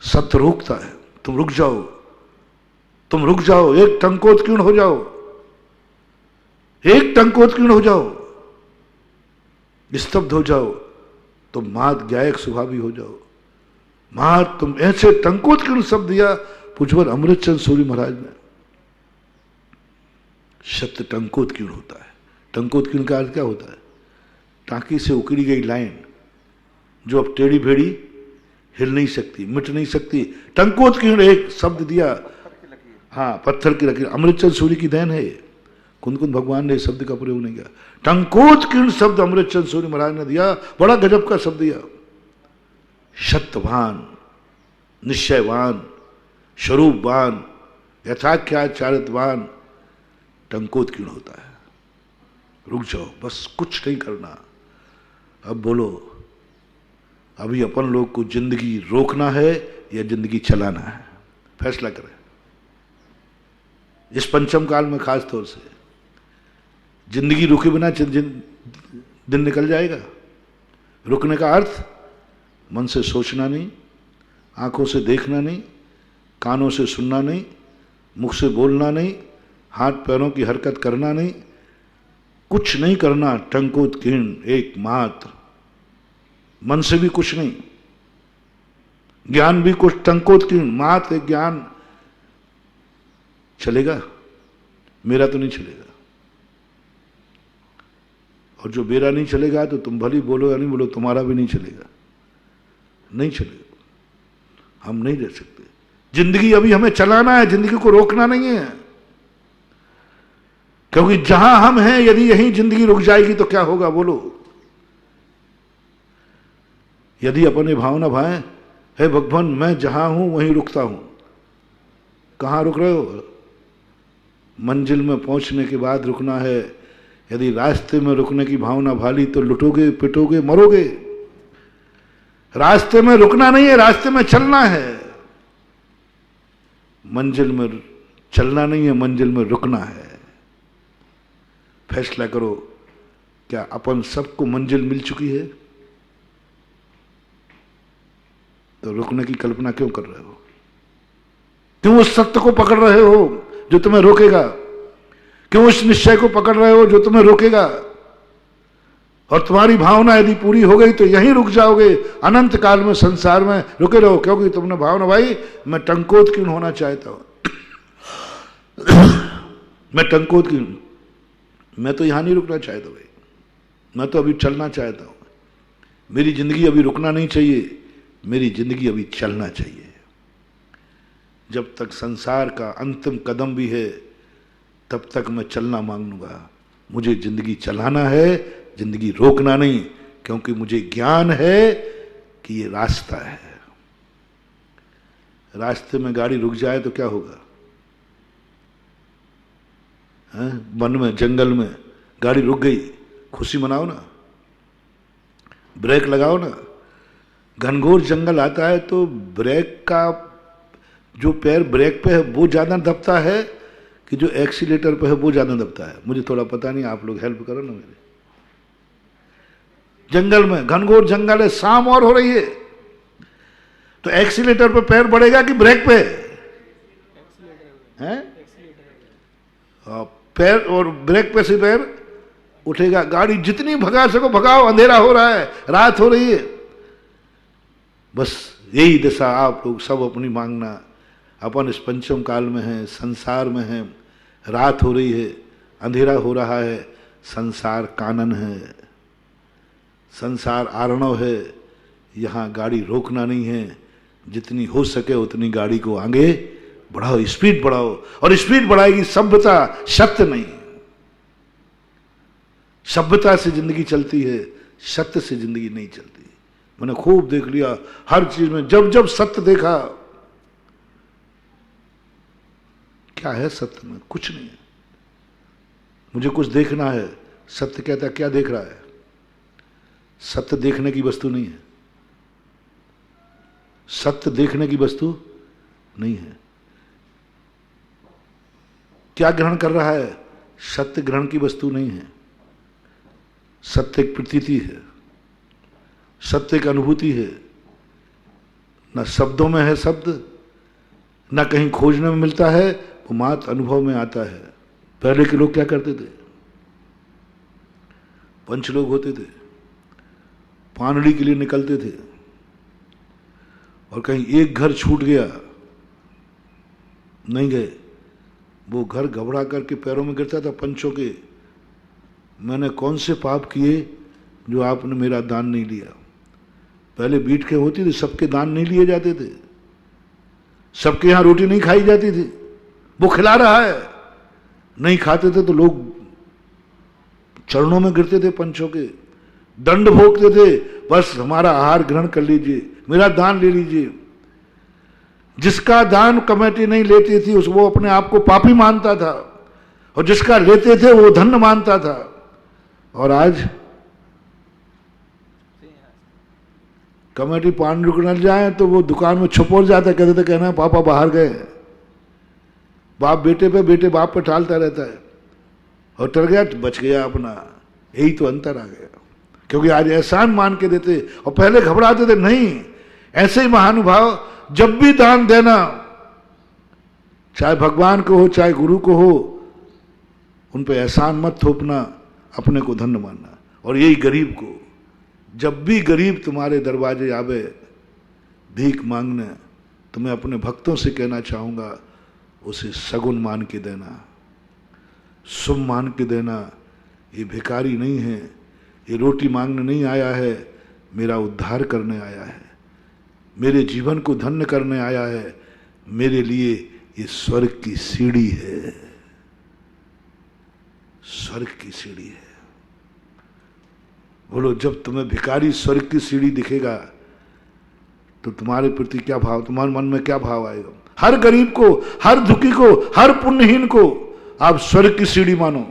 सत्य रोकता है, तुम रुक जाओ, तुम रुक जाओ, एक टंकोत क्यों हो जाओ, एक टंकोत क्यों हो जाओ, स्तब्ध हो जाओ, तुम मात गायक स्वभावी हो जाओ। मात तुम ऐसे टंकोत क्यों शब्द दिया पूज्यवर अमृतचंद सूरी महाराज ने। सत्य टंकोत क्यों होता है? टंकोत क्यों का अर्थ क्या होता है? टांकी से उकड़ी गई लाइन जो अब टेढ़ी भेड़ी हिल नहीं सकती, मिट नहीं सकती। टंकोत क्यों एक शब्द दिया, हाँ पत्थर की लकीर। अमृतचंद सूरी की देन है, कुंद कुंद भगवान ने इस शब्द का प्रयोग नहीं किया। टंकोत क्यों शब्द अमृतचंद सूरी महाराज ने दिया, बड़ा गजब का शब्द दिया। सत्यवान, निश्चयवान, स्वरूपवान, यथाख्याचारितवान टंकोत क्यों होता है? रुक जाओ, बस कुछ नहीं करना। अब बोलो, अभी अपन लोग को जिंदगी रोकना है या जिंदगी चलाना है? फैसला करें। इस पंचम काल में खास तौर से जिंदगी रुके बिना दिन निकल जाएगा। रुकने का अर्थ मन से सोचना नहीं, आंखों से देखना नहीं, कानों से सुनना नहीं, मुख से बोलना नहीं, हाथ पैरों की हरकत करना नहीं, कुछ नहीं करना। टंकोत किरण एक मात्र, मन से भी कुछ नहीं, ज्ञान भी कुछ, टंकोत किरण मात्र एक ज्ञान। चलेगा? मेरा तो नहीं चलेगा। और जो मेरा नहीं चलेगा तो तुम भली बोलो या नहीं बोलो, तुम्हारा भी नहीं चलेगा। नहीं चलेगा, हम नहीं रह सकते। जिंदगी अभी हमें चलाना है, जिंदगी को रोकना नहीं है। क्योंकि जहां हम हैं यदि यहीं जिंदगी रुक जाएगी तो क्या होगा बोलो? यदि अपने भावना भाएं, हे भगवान मैं जहां हूं वहीं रुकता हूं। कहां रुक रहे हो? मंजिल में पहुंचने के बाद रुकना है। यदि रास्ते में रुकने की भावना भाली तो लुटोगे, पिटोगे, मरोगे। रास्ते में रुकना नहीं है, रास्ते में चलना है। मंजिल में चलना नहीं है, मंजिल में रुकना है। फैसला करो, क्या अपन सबको मंजिल मिल चुकी है? तो रुकने की कल्पना क्यों कर रहे हो? क्यों उस सत्य को पकड़ रहे हो जो तुम्हें रोकेगा? क्यों उस निश्चय को पकड़ रहे हो जो तुम्हें रोकेगा? और तुम्हारी भावना यदि पूरी हो गई तो यहीं रुक जाओगे, अनंत काल में संसार में रुके रहो। क्योंकि तुमने भावना भाई मैं टंकोत क्यों होना चाहता हूं, मैं टंकोत क्यों, मैं तो यहां नहीं रुकना चाहता भाई, मैं तो अभी चलना चाहता हूं। मेरी जिंदगी अभी रुकना नहीं चाहिए, मेरी जिंदगी अभी चलना चाहिए। जब तक संसार का अंतिम कदम भी है तब तक मैं चलना मांगूंगा। मुझे जिंदगी चलाना है, जिंदगी रोकना नहीं, क्योंकि मुझे ज्ञान है कि ये रास्ता है। रास्ते में गाड़ी रुक जाए तो क्या होगा? वन में, जंगल में गाड़ी रुक गई, खुशी मनाओ ना, ब्रेक लगाओ ना। घनघोर जंगल आता है तो ब्रेक का जो पैर ब्रेक पे है वो ज्यादा दबता है कि जो एक्सीलेटर पे है वो ज्यादा दबता है? मुझे थोड़ा पता नहीं, आप लोग हेल्प करो ना मेरे। जंगल में, घनघोर जंगल है, शाम और हो रही है, तो एक्सीलेटर पे पैर बढ़ेगा कि ब्रेक पे है? पैर, और ब्रेक पे से पैर उठेगा। गाड़ी जितनी भगा सको भगाओ, अंधेरा हो रहा है, रात हो रही है। बस यही दशा आप लोग सब अपनी मांगना। अपन इस पंचम काल में हैं, संसार में हैं, रात हो रही है, अंधेरा हो रहा है, संसार कानन है, संसार आरणव है, यहाँ गाड़ी रोकना नहीं है। जितनी हो सके उतनी गाड़ी को आगे बढ़ाओ, स्पीड बढ़ाओ, और स्पीड बढ़ाएगी सभ्यता, सत्य नहीं। सभ्यता से जिंदगी चलती है, सत्य से जिंदगी नहीं चलती। मैंने खूब देख लिया हर चीज में, जब जब सत्य देखा, क्या है सत्य में? कुछ नहीं है। मुझे कुछ देखना है, सत्य कहता है क्या देख रहा है? सत्य देखने की वस्तु नहीं है, सत्य देखने की वस्तु नहीं है। क्या ग्रहण कर रहा है? सत्य ग्रहण की वस्तु नहीं है। सत्य एक प्रतीति है, सत्य एक अनुभूति है। न शब्दों में है शब्द, न कहीं खोजने में मिलता है, वो मात्र अनुभव में आता है। पहले के लोग क्या करते थे? पंच लोग होते थे, पानड़ी के लिए निकलते थे, और कहीं एक घर छूट गया, नहीं गए, वो घर घबरा करके पैरों में गिरता था पंचों के। मैंने कौन से पाप किए जो आपने मेरा दान नहीं लिया? पहले बीट के होती थी, सबके दान नहीं लिए जाते थे, सबके यहां रोटी नहीं खाई जाती थी। वो खिला रहा है, नहीं खाते थे तो लोग चरणों में गिरते थे पंचों के, दंड भोगते थे, बस हमारा आहार ग्रहण कर लीजिए, मेरा दान ले लीजिए। जिसका दान कमेटी नहीं लेती थी उस वो अपने आप को पापी मानता था, और जिसका लेते थे वो धन्य मानता था। और आज कमेटी पान रुकने जाए तो वो दुकान में छुपोर जाता, कहते थे कहना पापा बाहर गए। बाप बेटे पे, बेटे बाप पे टालता रहता है, और टर गया तो बच गया अपना। यही तो अंतर आ गया, क्योंकि आज एहसान मान के देते, और पहले घबराते थे। नहीं, ऐसे ही महानुभाव जब भी दान देना, चाहे भगवान को हो चाहे गुरु को हो, उन पे एहसान मत थोपना, अपने को धन्य मानना। और यही गरीब को, जब भी गरीब तुम्हारे दरवाजे आवे भीख मांगने, तो मैं अपने भक्तों से कहना चाहूंगा, उसे सगुन मान के देना, शुभ मान के देना। ये भिखारी नहीं है, ये रोटी मांगने नहीं आया है, मेरा उद्धार करने आया है, मेरे जीवन को धन्य करने आया है। मेरे लिए ये स्वर्ग की सीढ़ी है, स्वर्ग की सीढ़ी है। बोलो, जब तुम्हें भिखारी स्वर्ग की सीढ़ी दिखेगा तो तुम्हारे प्रति क्या भाव, तुम्हारे मन में क्या भाव आएगा? हर गरीब को, हर दुखी को, हर पुण्यहीन को आप स्वर्ग की सीढ़ी मानो,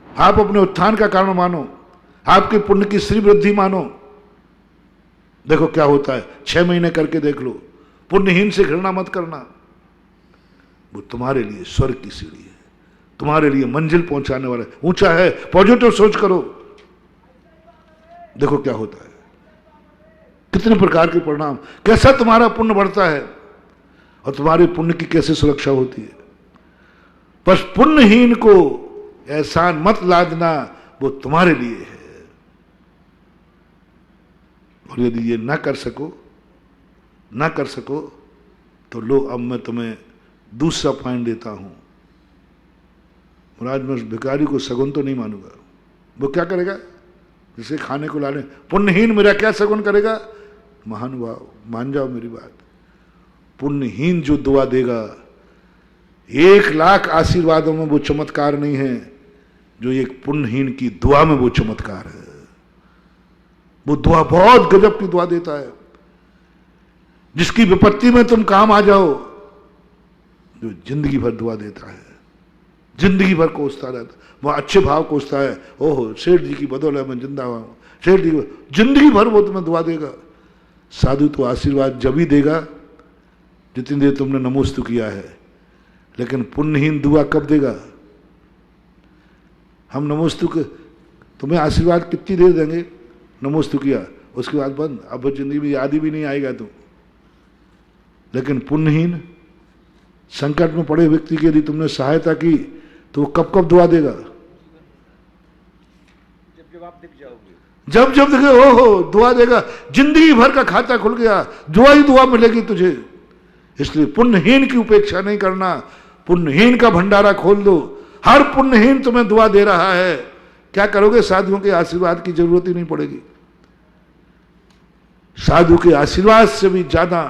आप अपने उत्थान का कारण मानो, आपके पुण्य की श्री वृद्धि मानो। देखो क्या होता है, 6 महीने करके देख लो। पुण्यहीन से घृणा मत करना, वो तुम्हारे लिए स्वर्ग की सीढ़ी है, तुम्हारे लिए मंजिल पहुंचाने वाला है। ऊंचा है, पॉजिटिव सोच करो, देखो क्या होता है, कितने प्रकार के परिणाम, कैसा तुम्हारा पुण्य बढ़ता है और तुम्हारे पुण्य की कैसे सुरक्षा होती है। बस पुण्यहीन को एहसान मत लादना, वो तुम्हारे लिए है। और यदि ये ना कर सको तो लो, अब मैं तुम्हें दूसरा पॉइंट देता हूं। महाराज, मैं उस भिखारी को सगुन तो नहीं मानूंगा। वो क्या करेगा? जिसे खाने को लाने, पुण्यहीन मेरा क्या सगुन करेगा? महानुभाव, मान जाओ मेरी बात, पुण्यहीन जो दुआ देगा, 1,00,000 आशीर्वादों में वो चमत्कार नहीं है जो एक पुण्यहीन की दुआ में वो चमत्कार है। वो दुआ बहुत गजब की दुआ देता है, जिसकी विपत्ति में तुम काम आ जाओ, जो जिंदगी भर दुआ देता है, जिंदगी भर कोसता रहता, वो अच्छे भाव कोसता है। ओहो सेठ जी की बदौलत मैं जिंदा हुआ हूं, सेठ जी जिंदगी भर वो तुम्हें दुआ देगा। साधु तो आशीर्वाद जब ही देगा जितनी देर तुमने नमोस्तु किया है, लेकिन पुण्यहीन दुआ कब देगा? हम नमोस्तु के तुम्हें आशीर्वाद कितनी देर देंगे? नमोस्तु किया, उसके बाद बंद, अब जिंदगी में याद ही भी नहीं आएगा तुम। लेकिन पुण्यहीन संकट में पड़े व्यक्ति की यदि तुमने सहायता की तो वो कब कब दुआ देगा? जब आप दिख जाओगे, जब जब देखे हो दुआ देगा। जिंदगी भर का खाता खुल गया, दुआ ही दुआ मिलेगी तुझे। इसलिए पुण्यहीन की उपेक्षा नहीं करना, पुण्यहीन का भंडारा खोल दो। हर पुण्यहीन तुम्हें दुआ दे रहा है, क्या करोगे? साधुओं के आशीर्वाद की जरूरत ही नहीं पड़ेगी। साधु के आशीर्वाद से भी ज्यादा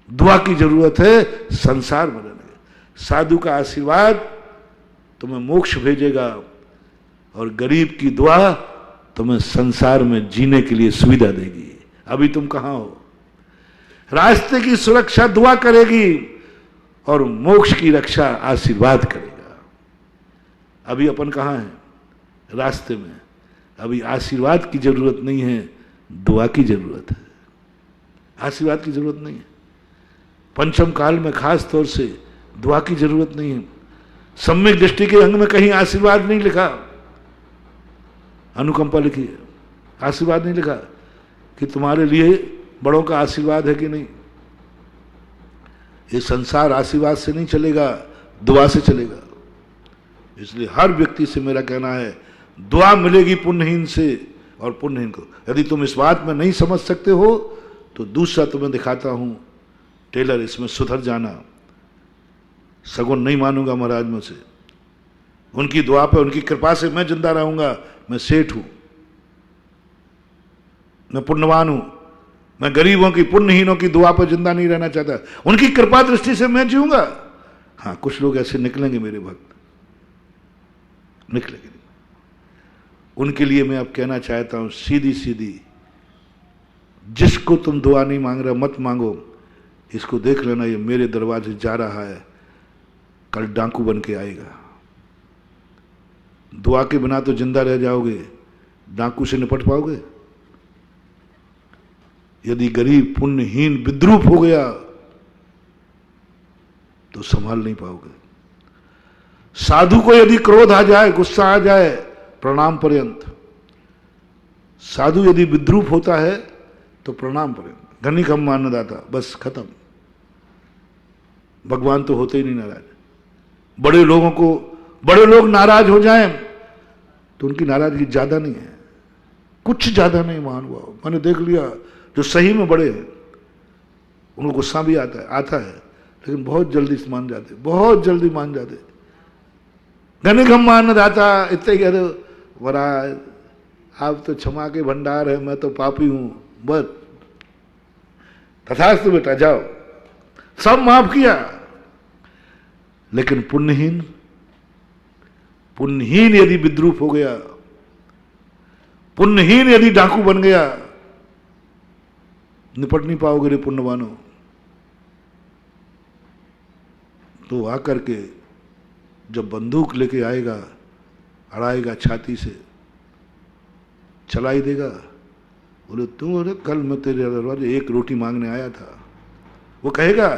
दुआ की जरूरत है संसार में रहने। साधु का आशीर्वाद तुम्हें मोक्ष भेजेगा और गरीब की दुआ तुम्हें संसार में जीने के लिए सुविधा देगी। अभी तुम कहां हो? रास्ते की सुरक्षा दुआ करेगी और मोक्ष की रक्षा आशीर्वाद करेगा। अभी अपन कहां हैं? रास्ते में। अभी आशीर्वाद की जरूरत नहीं है, दुआ की जरूरत है। आशीर्वाद की जरूरत नहीं है। पंचम काल में खास तौर से दुआ की जरूरत नहीं है। सम्यक दृष्टि के अंग में कहीं आशीर्वाद नहीं लिखा, अनुकंपा लिखी है। आशीर्वाद नहीं लिखा कि तुम्हारे लिए बड़ों का आशीर्वाद है कि नहीं। ये संसार आशीर्वाद से नहीं चलेगा, दुआ से चलेगा। इसलिए हर व्यक्ति से मेरा कहना है, दुआ मिलेगी पुण्यहीन से और पुण्यहीन को। यदि तुम इस बात में नहीं समझ सकते हो तो दूसरा तुम्हें दिखाता हूं टेलर, इसमें सुधर जाना। सगुन नहीं मानूंगा महाराज मुझसे, उनकी दुआ पे उनकी कृपा से मैं जिंदा रहूंगा। मैं सेठ हूं, मैं पुण्यवान हूं, मैं गरीबों की पुण्यहीनों की दुआ पर जिंदा नहीं रहना चाहता। उनकी कृपा दृष्टि से मैं जीऊंगा। हाँ, कुछ लोग ऐसे निकलेंगे मेरे भक्त, निकलेंगे। उनके लिए मैं अब कहना चाहता हूं सीधी सीधी, जिसको तुम दुआ नहीं मांग रहे मत मांगो। इसको देख लेना, ये मेरे दरवाजे जा रहा है, कल डाकू बन के आएगा। दुआ के बिना तो जिंदा रह जाओगे, डाकू से निपट पाओगे? यदि गरीब पुण्यहीन विद्रूप हो गया तो संभाल नहीं पाओगे। साधु को यदि क्रोध आ जाए, गुस्सा आ जाए, प्रणाम पर्यंत। साधु यदि विद्रूप होता है तो प्रणाम पर्यंत। घनिक हम अन्नदाता, बस खत्म। भगवान तो होते ही नहीं नाराज। बड़े लोगों को, बड़े लोग नाराज हो जाएं तो उनकी नाराजगी ज्यादा नहीं है, कुछ ज्यादा नहीं। महानुभाव मैंने देख लिया, जो सही में बड़े हैं उनको गुस्सा भी आता है, लेकिन बहुत जल्दी मान जाते, बहुत जल्दी मान जाते। घनिक हम अन्नदाता, इतने कह दो महाराज आप तो क्षमा के भंडार है, मैं तो पापी हूं, बस तथास्तु बेटा जाओ, सब माफ किया। लेकिन पुण्यहीन, पुण्यहीन यदि विद्रूप हो गया, पुण्यहीन यदि डाकू बन गया, निपट नहीं पाओगे रे पुण्यवानों। तो आकर के जब बंदूक लेके आएगा, अड़ाएगा छाती से, चला ही देगा। बोले तू, अरे कल मैं तेरे दरवाजे एक रोटी मांगने आया था। वो कहेगा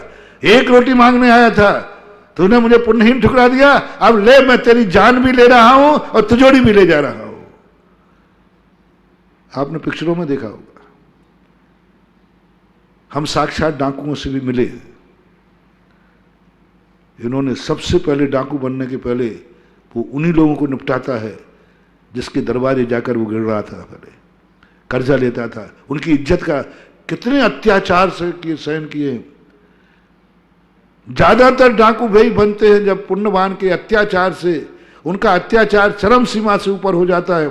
एक रोटी मांगने आया था, तूने मुझे पुण्यहीन ठुकरा दिया, अब ले मैं तेरी जान भी ले रहा हूं और तिजोरी भी ले जा रहा हूं। आपने पिक्चरों में देखा होगा, हम साक्षात डाकुओं से भी मिले। इन्होंने सबसे पहले डाकू बनने के पहले वो उन्हीं लोगों को निपटाता है जिसके दरबारे जाकर वो गिर रहा था, पहले कर्जा लेता था। उनकी इज्जत का कितने अत्याचार से सहन किए। ज्यादातर डाकू वही बनते हैं जब पुण्यवान के अत्याचार से, उनका अत्याचार चरम सीमा से ऊपर हो जाता है,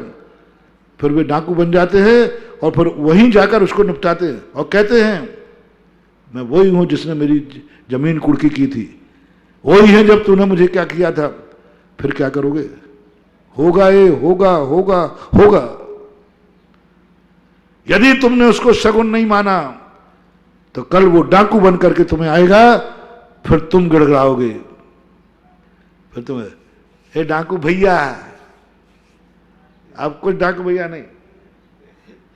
फिर वे डाकू बन जाते हैं और फिर वहीं जाकर उसको निपटाते हैं और कहते हैं मैं वही हूं जिसने मेरी जमीन कुड़की की थी, वही है जब तूने मुझे क्या किया था, फिर क्या करोगे? होगा ये, होगा होगा होगा। यदि तुमने उसको सगुन नहीं माना तो कल वो डाकू बन करके तुम्हें आएगा, फिर तुम गिड़गिड़ाओगे, फिर तुम्हें हे डाकू भैया। अब कुछ डाकू भैया नहीं,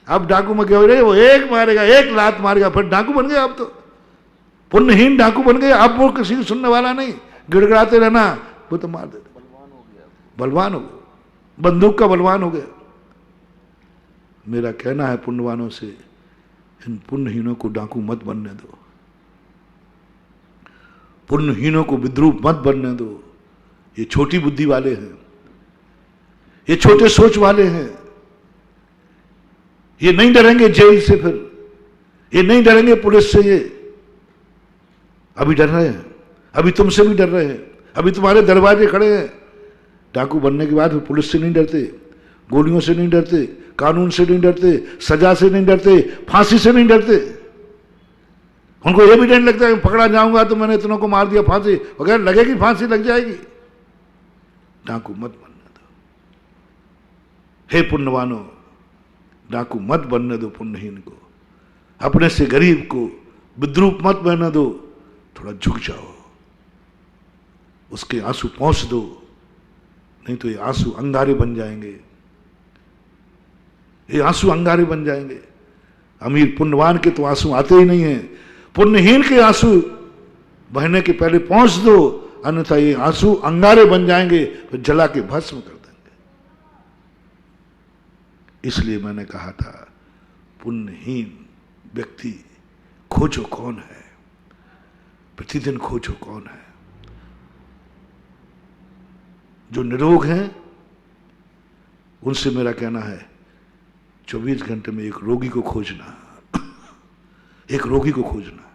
अब डाकू में क्या हो रहे, वो एक मारेगा, एक लात मारेगा, फिर डाकू बन गए। अब तो पुण्यहीन डाकू बन गए। अब वो किसी को सुनने वाला नहीं, गिड़गिड़ाते रहना, वो तो मार देते। बलवान हो गया, बंदूक का बलवान हो गया। मेरा कहना है पुण्यवानों से, इन पुण्यहीनों को डाकू मत बनने दो, पुण्यहीनों को विद्रूप मत बनने दो। ये छोटी बुद्धि वाले हैं, ये छोटे सोच वाले हैं, ये नहीं डरेंगे जेल से, फिर ये नहीं डरेंगे पुलिस से। ये अभी डर रहे हैं, अभी तुमसे भी डर रहे हैं, अभी तुम्हारे दरवाजे खड़े हैं। डाकू बनने के बाद फिर पुलिस से नहीं डरते, गोलियों से नहीं डरते, कानून से नहीं डरते, सजा से नहीं डरते, फांसी से नहीं डरते। उनको यह भी डर लगता है पकड़ा जाऊंगा तो मैंने इतनों को मार दिया, फांसी वगैरह लगेगी, फांसी लग जाएगी। डाकू मत बनने दो हे पुण्यवानों, डाकू मत बनने दो पुण्यहीन को, अपने से गरीब को विद्रूप मत बनने दो। थोड़ा झुक जाओ, उसके आंसू पहुंच दो, नहीं तो ये आंसू अंगारे बन जाएंगे, ये आंसू अंगारे बन जाएंगे। अमीर पुण्यवान के तो आंसू आते ही नहीं है, पुण्यहीन के आंसू बहने के पहले पहुंच दो, अन्यथा ये आंसू अंगारे बन जाएंगे, फिर जला के भस्म कर देंगे। इसलिए मैंने कहा था पुण्यहीन व्यक्ति खोजो कौन है, प्रतिदिन खोजो कौन है। जो निरोग हैं उनसे मेरा कहना है 24 घंटे में एक रोगी को खोजना, एक रोगी को खोजना।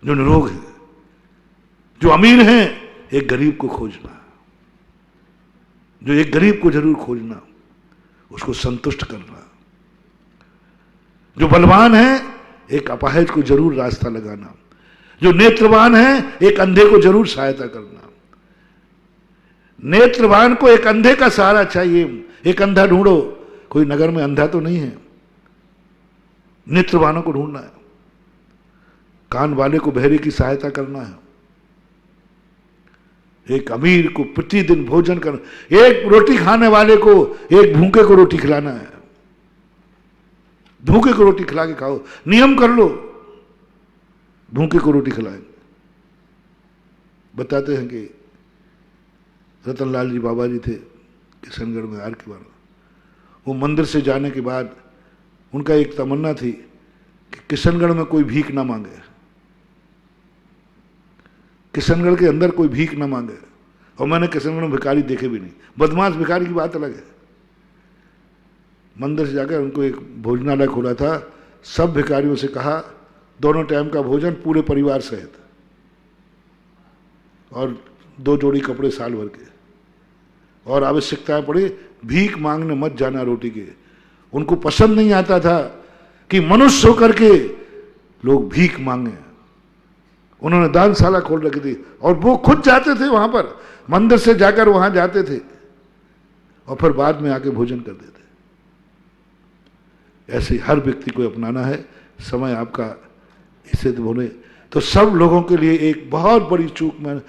जो निरोग है, जो अमीर हैं, एक गरीब को खोजना, जो एक गरीब को जरूर खोजना, उसको संतुष्ट करना। जो बलवान है, एक अपाहिज को जरूर रास्ता लगाना। जो नेत्रवान है, एक अंधे को जरूर सहायता करना। नेत्रवान को एक अंधे का सहारा चाहिए, एक अंधा ढूंढो। कोई नगर में अंधा तो नहीं है, नेत्रवानों को ढूंढना है। कान वाले को बहरे की सहायता करना है। एक अमीर को प्रतिदिन भोजन करना, एक रोटी खाने वाले को एक भूखे को रोटी खिलाना है। भूखे को रोटी खिला के खाओ, नियम कर लो, भूखे को रोटी खिलाएंगे। बताते हैं कि रतनलाल जी बाबा जी थे किशनगढ़ में, आर के बार। वो मंदिर से जाने के बाद उनका एक तमन्ना थी कि किशनगढ़ में कोई भीख ना मांगे, किशनगढ़ के अंदर कोई भीख ना मांगे। और मैंने किशनगढ़ में भिखारी देखे भी नहीं। बदमाश भिखारी की बात अलग है। मंदिर से जाकर उनको एक भोजनालय खोला था, सब भिखारियों से कहा दोनों टाइम का भोजन पूरे परिवार सहित, और 2 जोड़ी कपड़े साल भर के, और आवश्यकताएं पड़ी भीख मांगने मत जाना रोटी के। उनको पसंद नहीं आता था कि मनुष्य होकर के लोग भीख मांगे। उन्होंने दानशाला खोल रखी थी और वो खुद जाते थे वहां पर, मंदिर से जाकर वहां जाते थे और फिर बाद में आके भोजन कर देते। ऐसे हर व्यक्ति को अपनाना है। समय आपका इसे बोले तो सब लोगों के लिए एक बहुत बड़ी चूक में,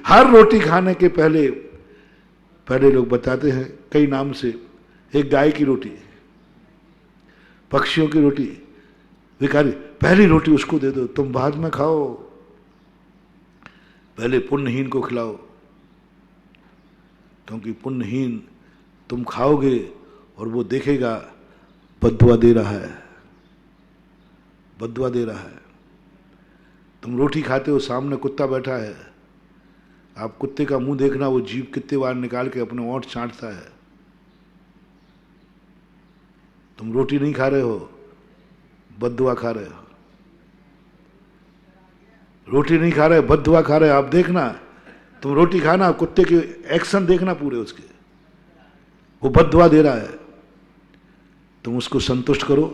हर रोटी खाने के पहले लोग बताते हैं कई नाम से, एक गाय की रोटी, पक्षियों की रोटी, भिखारी पहली रोटी उसको दे दो, तुम बाद में खाओ, पहले पुण्यहीन को खिलाओ, क्योंकि पुण्यहीन तुम खाओगे और वो देखेगा बद्दुआ दे रहा है, बद्दुआ दे रहा है। तुम रोटी खाते हो, सामने कुत्ता बैठा है, आप कुत्ते का मुंह देखना, वो जीभ कितने बार निकाल के अपने ओंठ चाटता है। तुम रोटी नहीं खा रहे हो, बद्दुआ खा रहे हो। रोटी नहीं खा रहे, बद्दुआ खा रहे, आप देखना, तुम रोटी खाना, कुत्ते के एक्शन देखना पूरे उसके, वो बद्दुआ दे रहा है। तुम उसको संतुष्ट करो,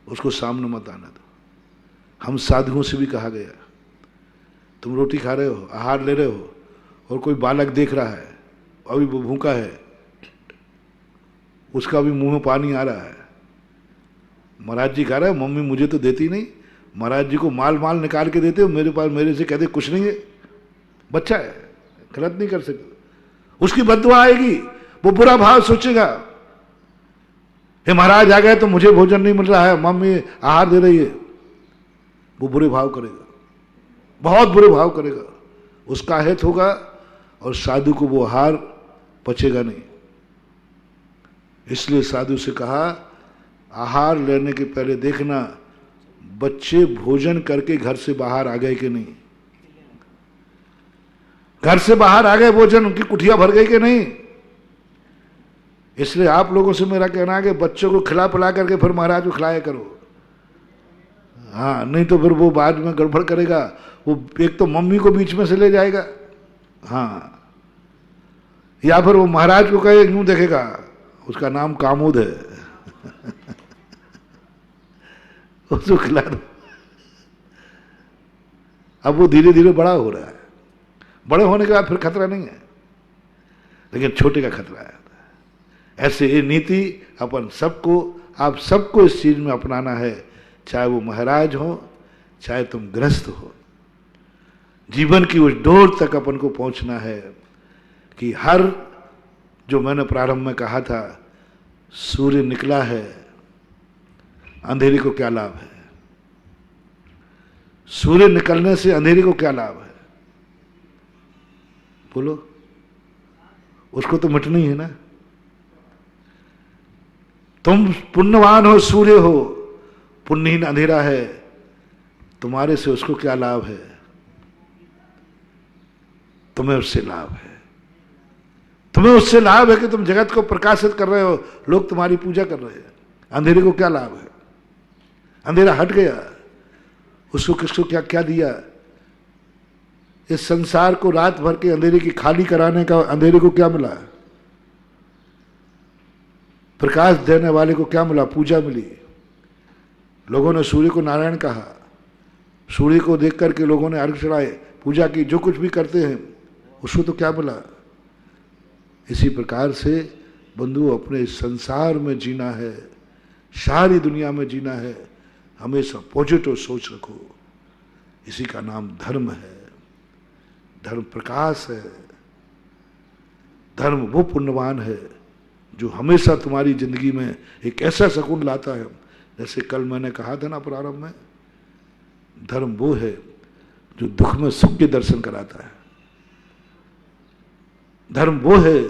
उसको सामने मत आने दो। हम साधुओं से भी कहा गया, तुम रोटी खा रहे हो, आहार ले रहे हो, और कोई बालक देख रहा है, अभी वो भूखा है, उसका भी मुंह में पानी आ रहा है, महाराज जी खा रहा है, मम्मी मुझे तो देती नहीं, महाराज जी को माल माल निकाल के देते हो, मेरे पास मेरे से कहते कुछ नहीं है, बच्चा है, गलत नहीं कर सकते, उसकी बद्दुआ आएगी, वो बुरा भाव सोचेगा, हे महाराज आ गए तो मुझे भोजन नहीं मिल रहा है, मम्मी आहार दे रही है, वो बुरे भाव करेगा, बहुत बुरे भाव करेगा, उसका हित होगा और साधु को वो आहार पचेगा नहीं। इसलिए साधु से कहा, आहार लेने के पहले देखना बच्चे भोजन करके घर से बाहर आ गए कि नहीं, घर से बाहर आ गए, भोजन उनकी कुठिया भर गई कि नहीं। इसलिए आप लोगों से मेरा कहना है कि बच्चों को खिला पिला करके फिर महाराज को खिलाया करो। हाँ, नहीं तो फिर वो बाद में गड़बड़ करेगा, वो एक तो मम्मी को बीच में से ले जाएगा, हाँ, या फिर वो महाराज को कहे यूं देखेगा, उसका नाम कामोद है उसको खिला दो। अब वो धीरे धीरे बड़ा हो रहा है, बड़े होने के बाद फिर खतरा नहीं है, लेकिन छोटे का खतरा है। ऐसे ये नीति अपन सबको, आप सबको इस चीज में अपनाना है, चाहे वो महाराज हो, चाहे तुम गृहस्थ हो। जीवन की उस डोर तक अपन को पहुंचना है कि हर, जो मैंने प्रारंभ में कहा था, सूर्य निकला है, अंधेरे को क्या लाभ है, सूर्य निकलने से अंधेरे को क्या लाभ है, बोलो, उसको तो मिटनी है ना। तुम पुण्यवान हो, सूर्य हो, पुण्यहीन अंधेरा है, तुम्हारे से उसको क्या लाभ है, तुम्हें उससे लाभ है, तुम्हें उससे लाभ है कि तुम जगत को प्रकाशित कर रहे हो, लोग तुम्हारी पूजा कर रहे हैं। अंधेरे को क्या लाभ है, अंधेरा हट गया, उसको किसको क्या क्या दिया, इस संसार को रात भर के अंधेरे की खाली कराने का अंधेरे को क्या मिला, प्रकाश देने वाले को क्या मिला, पूजा मिली। लोगों ने सूर्य को नारायण कहा, सूर्य को देख करके लोगों ने अर्घ चढ़ाए, पूजा की, जो कुछ भी करते हैं उसको तो क्या मिला। इसी प्रकार से बंधु अपने संसार में जीना है, सारी दुनिया में जीना है, हमेशा पॉजिटिव सोच रखो, इसी का नाम धर्म है, धर्म प्रकाश है। धर्म वो पुण्यवान है जो हमेशा तुम्हारी जिंदगी में एक ऐसा सुकून लाता है, जैसे कल मैंने कहा था ना प्रारंभ में, धर्म वो है जो दुख में सुख के दर्शन कराता है, धर्म वो है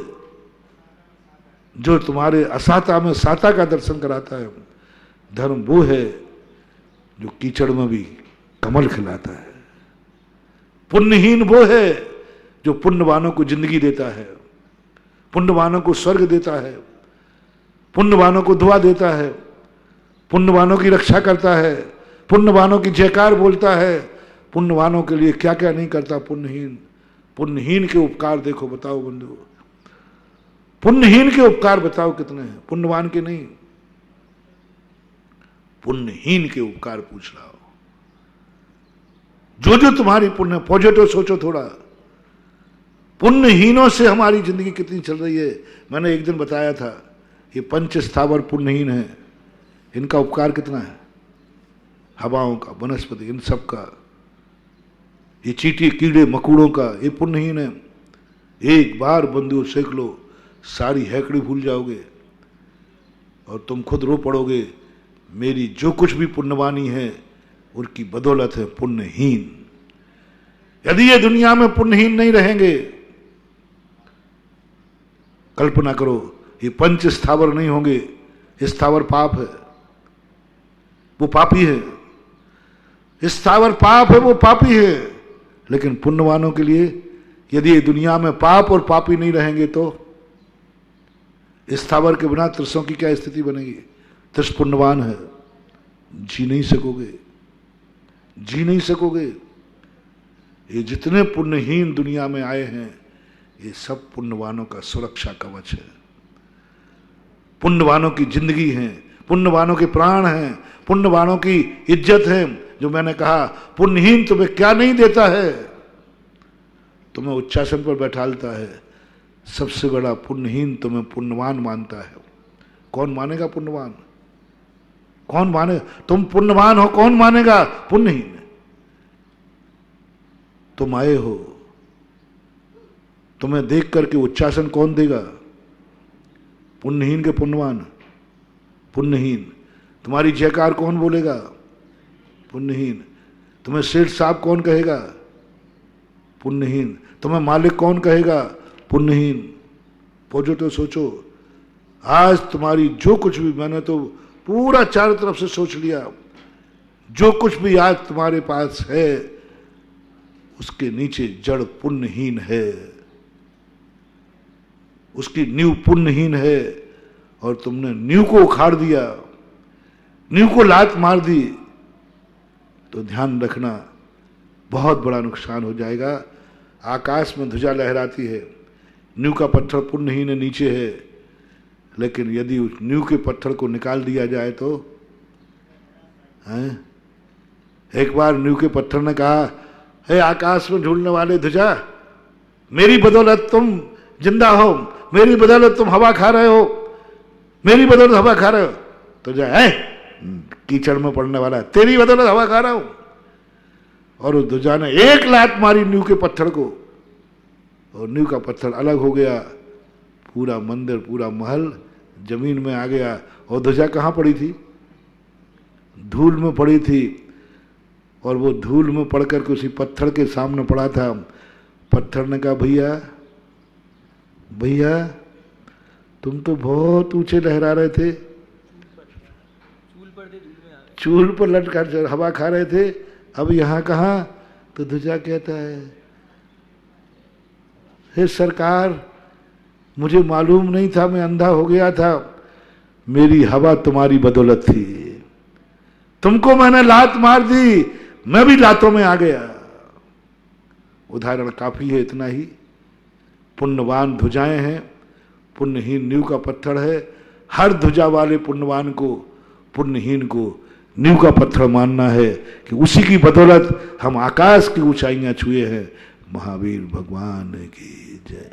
जो तुम्हारे असाता में साता का दर्शन कराता है, धर्म वो है जो कीचड़ में भी कमल खिलाता है, पुण्यहीन वो है जो पुण्यवानों को जिंदगी देता है, पुण्यवानों को स्वर्ग देता है, पुण्यवानों को दुआ देता है, पुण्यवानों की रक्षा करता है, पुण्यवानों की जयकार बोलता है, पुण्यवानों के लिए क्या क्या नहीं करता पुण्यहीन। पुण्यहीन के उपकार देखो, बताओ बंधु, पुण्यहीन के उपकार बताओ कितने हैं, पुण्यवान के नहीं, पुण्यहीन के उपकार पूछ रहा हो। जो जो तुम्हारी पुण्य, पॉजिटिव सोचो थोड़ा, पुण्यहीनों से हमारी जिंदगी कितनी चल रही है। मैंने एक दिन बताया था, ये पंच स्थावर पुण्यहीन है, इनका उपकार कितना है, हवाओं का, वनस्पति, इन सब का, ये चींटी कीड़े मकोड़ों का, ये पुण्यहीन है। एक बार बंधु सीख लो, सारी हैकड़ी भूल जाओगे और तुम खुद रो पड़ोगे, मेरी जो कुछ भी पुण्यवानी है उनकी बदौलत है पुण्यहीन। यदि ये दुनिया में पुण्यहीन नहीं रहेंगे, कल्पना करो, ये पंच स्थावर नहीं होंगे, स्थावर पाप है, वो पापी है, स्थावर पाप है, वो पापी है। लेकिन पुण्यवानों के लिए, यदि ये दुनिया में पाप और पापी नहीं रहेंगे तो स्थावर के बिना त्रिसों की क्या स्थिति बनेगी। त्रिस पुण्यवान है, जी नहीं सकोगे, जी नहीं सकोगे। ये जितने पुण्यहीन दुनिया में आए हैं, ये सब पुण्यवानों का सुरक्षा कवच है, पुण्यवानों की जिंदगी है, पुण्यवानों के प्राण हैं, पुण्यवानों की इज्जत है। जो मैंने कहा, पुण्यहीन तुम्हें क्या नहीं देता है, तुम्हें उच्चासन पर बैठालता है। सबसे बड़ा पुण्यहीन तुम्हें पुण्यवान मानता है। कौन मानेगा पुण्यवान? कौन माने? तुम पुण्यवान हो, कौन मानेगा पुण्यहीन? तुम आए हो, तुम्हें देख करके उच्चासन कौन देगा? पुण्यहीन के पुण्यवान? पुण्यहीन। तुम्हारी जयकार कौन बोलेगा? पुण्यहीन। तुम्हें सेठ साहब कौन कहेगा? पुण्यहीन। तुम्हें मालिक कौन कहेगा? पुण्यहीन। पहुंचो तो सोचो, आज तुम्हारी जो कुछ भी, मैंने तो पूरा चारों तरफ से सोच लिया, जो कुछ भी आज तुम्हारे पास है उसके नीचे जड़ पुण्यहीन है, उसकी नींव पुण्यहीन है। और तुमने नींव को उखाड़ दिया, नींव को लात मार दी, तो ध्यान रखना बहुत बड़ा नुकसान हो जाएगा। आकाश में ध्वजा लहराती है, नींव का पत्थर पुण्यहीन नीचे है, लेकिन यदि उस नींव के पत्थर को निकाल दिया जाए तो हैं? एक बार नींव के पत्थर ने कहा, हे आकाश में झूलने वाले ध्वजा, मेरी बदौलत तुम जिंदा हो, मेरी बदौलत तुम हवा खा रहे हो, मेरी बदौलत हवा खा रहे हो। तो जाए कीचड़ में पड़ने वाला, तेरी बदौलत हवा खा रहा हूं। और उस ध्वजा ने एक लात मारी नींव के पत्थर को, और नींव का पत्थर अलग हो गया। पूरा मंदिर, पूरा महल जमीन में आ गया। और ध्वजा कहाँ पड़ी थी? धूल में पड़ी थी। और वो धूल में पड़ करके उसी पत्थर के सामने पड़ा था। पत्थर ने कहा, भैया भैया, तुम तो बहुत ऊंचे लहरा रहे थे, चूल पर लटकर हवा खा रहे थे, अब यहां कहां? तो ध्वजा कहता है, हे सरकार, मुझे मालूम नहीं था, मैं अंधा हो गया था, मेरी हवा तुम्हारी बदौलत थी, तुमको मैंने लात मार दी, मैं भी लातों में आ गया। उदाहरण काफी है, इतना ही। पुण्यवान ध्वजाएं हैं, पुण्यहीन नींव का पत्थर है। हर ध्वजा वाले पुण्यवान को, पुण्यहीन को नींव का पत्थर मानना है कि उसी की बदौलत हम आकाश की ऊंचाइयां छुए हैं। महावीर भगवान की जय।